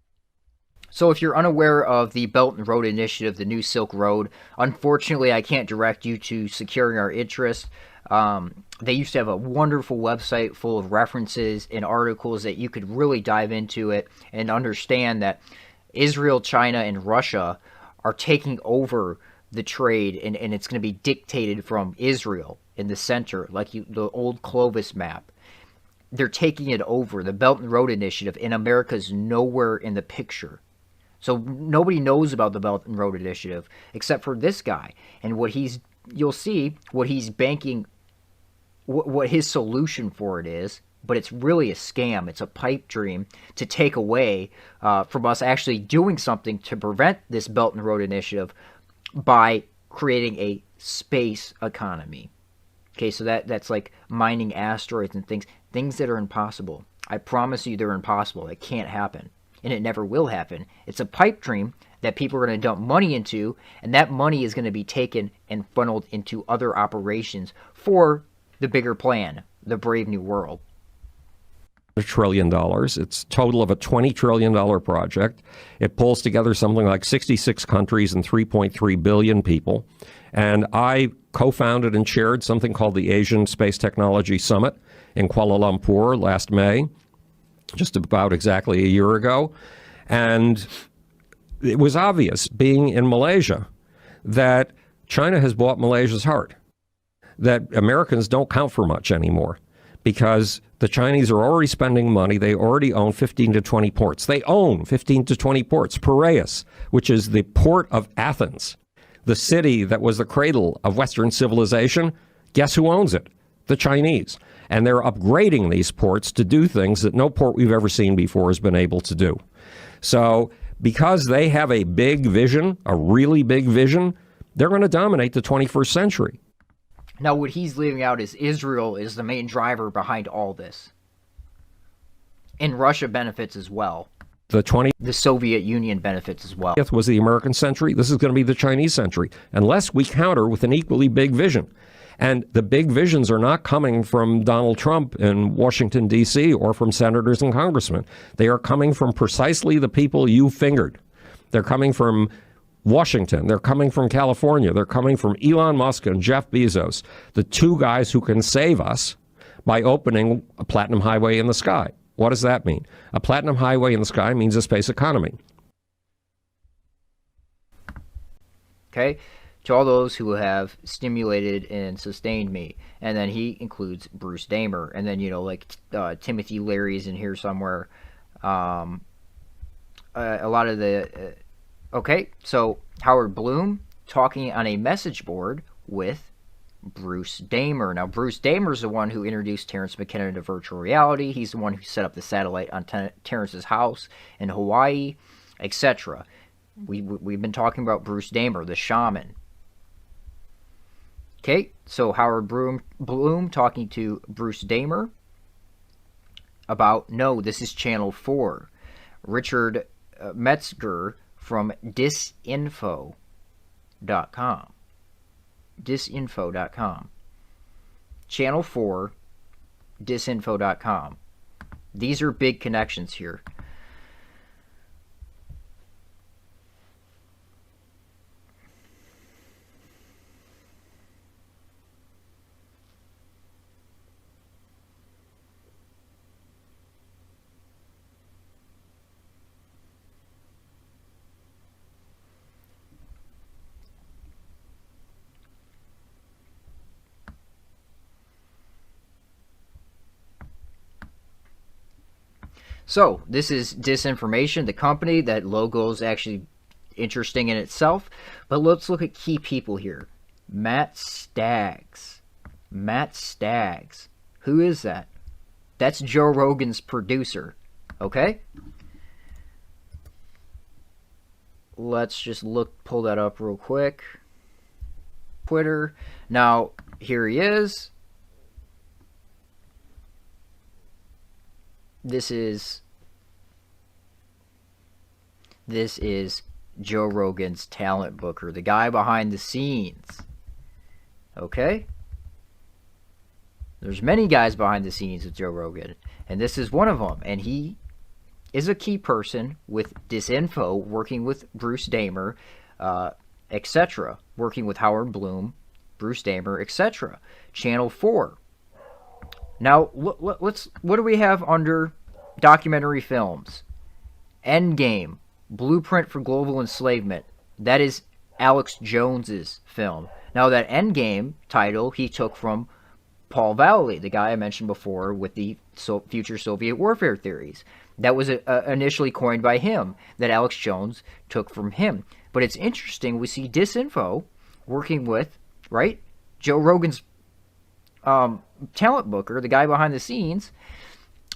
Speaker 1: So if you're unaware of the Belt and Road Initiative, the new Silk Road, unfortunately I can't direct you to Securing Our Interest. They used to have a wonderful website full of references and articles that you could really dive into it and understand that Israel, China, and Russia are taking over the trade, and it's going to be dictated from Israel in the center, like the old Clovis map. They're taking it over, the Belt and Road Initiative, and America's nowhere in the picture. So nobody knows about the Belt and Road Initiative except for this guy. And you'll see what he's banking, what his solution for it is, but it's really a scam. It's a pipe dream to take away from us actually doing something to prevent this Belt and Road Initiative by creating a space economy. Okay, so that's like mining asteroids and things that are impossible. I promise you they're impossible. It can't happen. And it never will happen. It's a pipe dream that people are going to dump money into, and that money is going to be taken and funneled into other operations for the bigger plan, the Brave New World.
Speaker 20: $1 trillion. It's total of a $20 trillion project. It pulls together something like 66 countries and 3.3 billion people. And I co-founded and chaired something called the Asian Space Technology Summit in Kuala Lumpur last May, just about exactly a year ago. And it was obvious, being in Malaysia, that China has bought Malaysia's heart, that Americans don't count for much anymore, because the Chinese are already spending money. They already own 15 to 20 ports. They own 15 to 20 ports. Piraeus, which is the port of Athens, the city that was the cradle of Western civilization, guess who owns it? The Chinese. And they're upgrading these ports to do things that no port we've ever seen before has been able to do. So because they have a big vision, a really big vision, they're going to dominate the 21st century.
Speaker 1: Now, what he's leaving out is Israel is the main driver behind all this. And Russia benefits as well. The Soviet Union benefits as well.
Speaker 20: Was the American century. This is going to be the Chinese century, unless we counter with an equally big vision. And the big visions are not coming from Donald Trump in Washington, D.C., or from senators and congressmen. They are coming from precisely the people you fingered. They're coming from Washington. They're coming from California. They're coming from Elon Musk and Jeff Bezos, the two guys who can save us by opening a platinum highway in the sky. What does that mean? A platinum highway in the sky means a space economy.
Speaker 1: Okay? To all those who have stimulated and sustained me. And then he includes Bruce Damer. And then, Timothy Leary's in here somewhere. A lot of the... okay, so Howard Bloom talking on a message board with Bruce Damer. Now, Bruce Damer's the one who introduced Terrence McKenna to virtual reality. He's the one who set up the satellite on Terrence's house in Hawaii, etc. We've been talking about Bruce Damer, the shaman. Okay, so Howard Bloom talking to Bruce Damer about, no, this is Channel 4. Richard Metzger from disinfo.com. Disinfo.com. Channel 4, disinfo.com. These are big connections here. So, this is Disinformation, the company. That logo is actually interesting in itself. But let's look at key people here. Matt Staggs. Matt Staggs. Who is that? That's Joe Rogan's producer. Okay? Let's just pull that up real quick. Twitter. Now, here he is. This is Joe Rogan's talent booker, the guy behind the scenes. Okay? There's many guys behind the scenes with Joe Rogan, and this is one of them. And he is a key person with Disinfo, working with Bruce Damer, etc., working with Howard Bloom, Bruce Damer, etc. Channel 4. Now, what do we have under documentary films? Endgame, Blueprint for Global Enslavement. That is Alex Jones's film. Now, that Endgame title he took from Paul Vallely, the guy I mentioned before with the future Soviet warfare theories. That was initially coined by him, that Alex Jones took from him. But it's interesting, we see Disinfo working with, right, Joe Rogan's talent booker, the guy behind the scenes,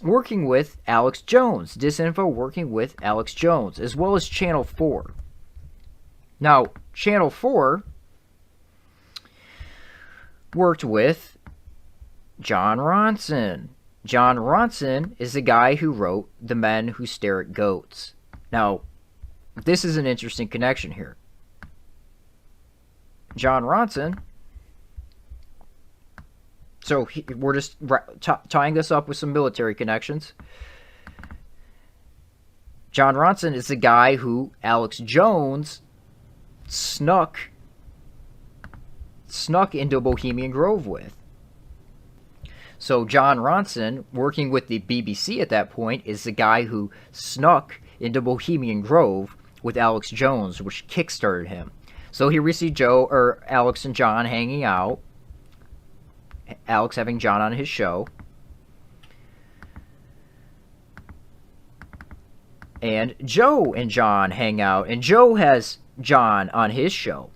Speaker 1: working with Alex Jones. Disinfo working with Alex Jones, as well as Channel 4. Now, Channel 4 worked with John Ronson. John Ronson is the guy who wrote The Men Who Stare at Goats. Now, this is an interesting connection here. John Ronson. So we're just tying this up with some military connections. John Ronson is the guy who Alex Jones snuck into Bohemian Grove with. So John Ronson, working with the BBC at that point, is the guy who snuck into Bohemian Grove with Alex Jones, which kickstarted him. So here we see Alex and John hanging out. Alex having John on his show. And Joe and John hang out. And Joe has John on his show.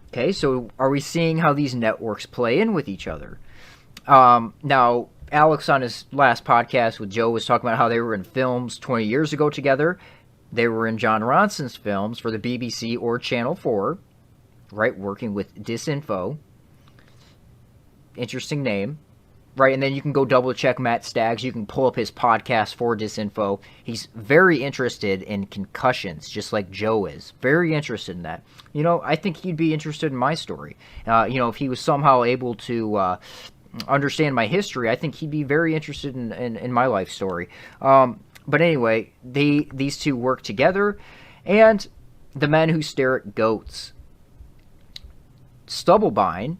Speaker 1: Okay, so are we seeing how these networks play in with each other? Now, Alex on his last podcast with Joe was talking about how they were in films 20 years ago together. They were in John Ronson's films for the BBC or Channel 4, right, working with Disinfo. Interesting name. Right, and then you can go double check Matt Staggs. You can pull up his podcast for Disinfo. He's very interested in concussions, just like Joe is. Very interested in that. You know, I think he'd be interested in my story. You know, if he was somehow able to understand my history, I think he'd be very interested in my life story. But anyway, these two work together, and The Men Who Stare at Goats. Stubblebine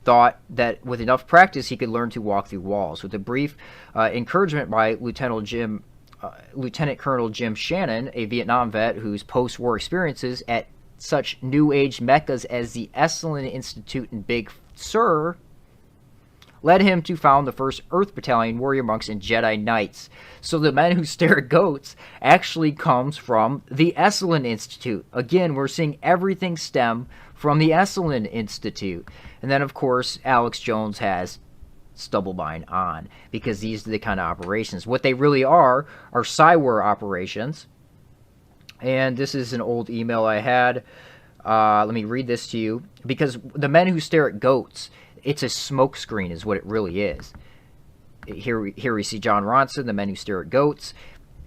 Speaker 1: thought that with enough practice he could learn to walk through walls. With a brief encouragement by Lieutenant Colonel Jim Shannon, a Vietnam vet whose post-war experiences at such new age meccas as the Esalen Institute in Big Sur led him to found the 1st Earth Battalion Warrior Monks and Jedi Knights. So The Men Who Stare at Goats actually comes from the Esalen Institute. Again, we're seeing everything stem from the Esalen Institute. And then, of course, Alex Jones has Stubblebine on, because these are the kind of operations. What they really are Psyware operations. And this is an old email I had. Let me read this to you. Because The Men Who Stare at Goats, it's a smokescreen is what it really is. Here we see John Ronson, The Men Who Stare at Goats.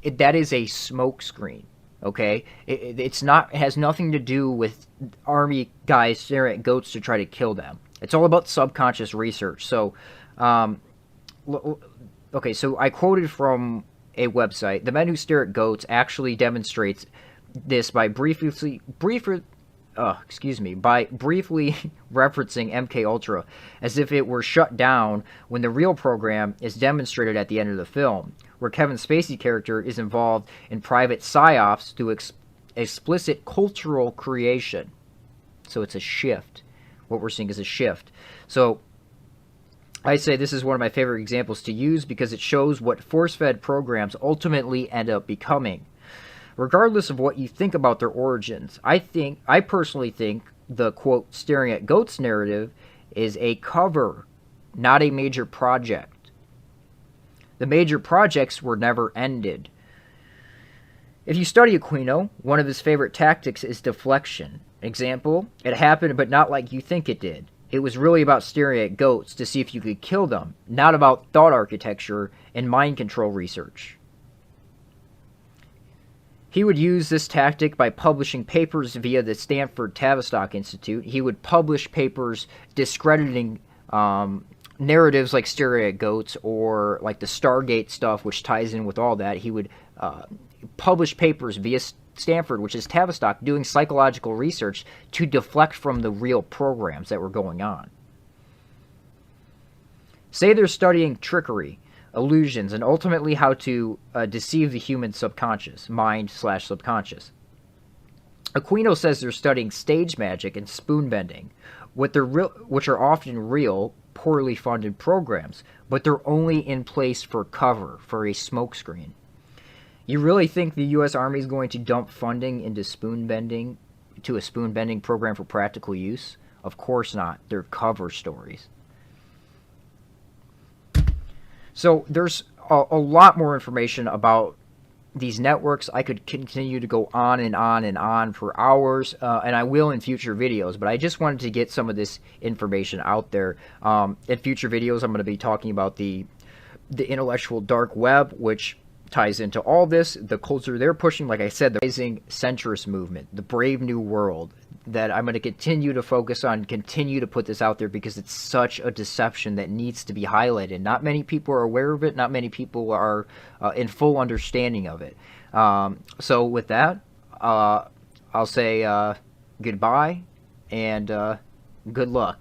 Speaker 1: That is a smokescreen. Okay, it has nothing to do with army guys staring at goats to try to kill them. It's all about subconscious research. So, okay, so I quoted from a website. The Men Who Stare at Goats actually demonstrates this by briefly referencing MK Ultra as if it were shut down when the real program is demonstrated at the end of the film, where Kevin Spacey character is involved in private psyops through explicit cultural creation. So it's a shift. What we're seeing is a shift. So I say this is one of my favorite examples to use because it shows what force-fed programs ultimately end up becoming. Regardless of what you think about their origins, I personally think the, quote, staring at goats narrative is a cover, not a major project. The major projects were never ended. If you study Aquino, one of his favorite tactics is deflection. Example, it happened but not like you think it did. It was really about staring at goats to see if you could kill them, not about thought architecture and mind control research. He would use this tactic by publishing papers via the Stanford Tavistock Institute. He would publish papers discrediting narratives like staring at goats or like the Stargate stuff, which ties in with all that. He would publish papers via Stanford, which is Tavistock, doing psychological research to deflect from the real programs that were going on. Say they're studying trickery, illusions, and ultimately how to deceive the human subconscious, mind/subconscious. Aquino says they're studying stage magic and spoon bending, which are often real, poorly funded programs, but they're only in place for cover, for a smokescreen. You really think the U.S. Army is going to dump funding into spoon bending, to a spoon bending program for practical use? Of course not. They're cover stories. So there's a lot more information about these networks. I could continue to go on and on and on for hours, and I will in future videos, but I just wanted to get some of this information out there. In future videos, I'm going to be talking about the intellectual dark web, which ties into all this, the culture they're pushing, like I said, the rising centrist movement, the Brave New World, that I'm going to continue to focus on, continue to put this out there because it's such a deception that needs to be highlighted. Not many people are aware of it. Not many people are in full understanding of it. So with that, I'll say goodbye and good luck.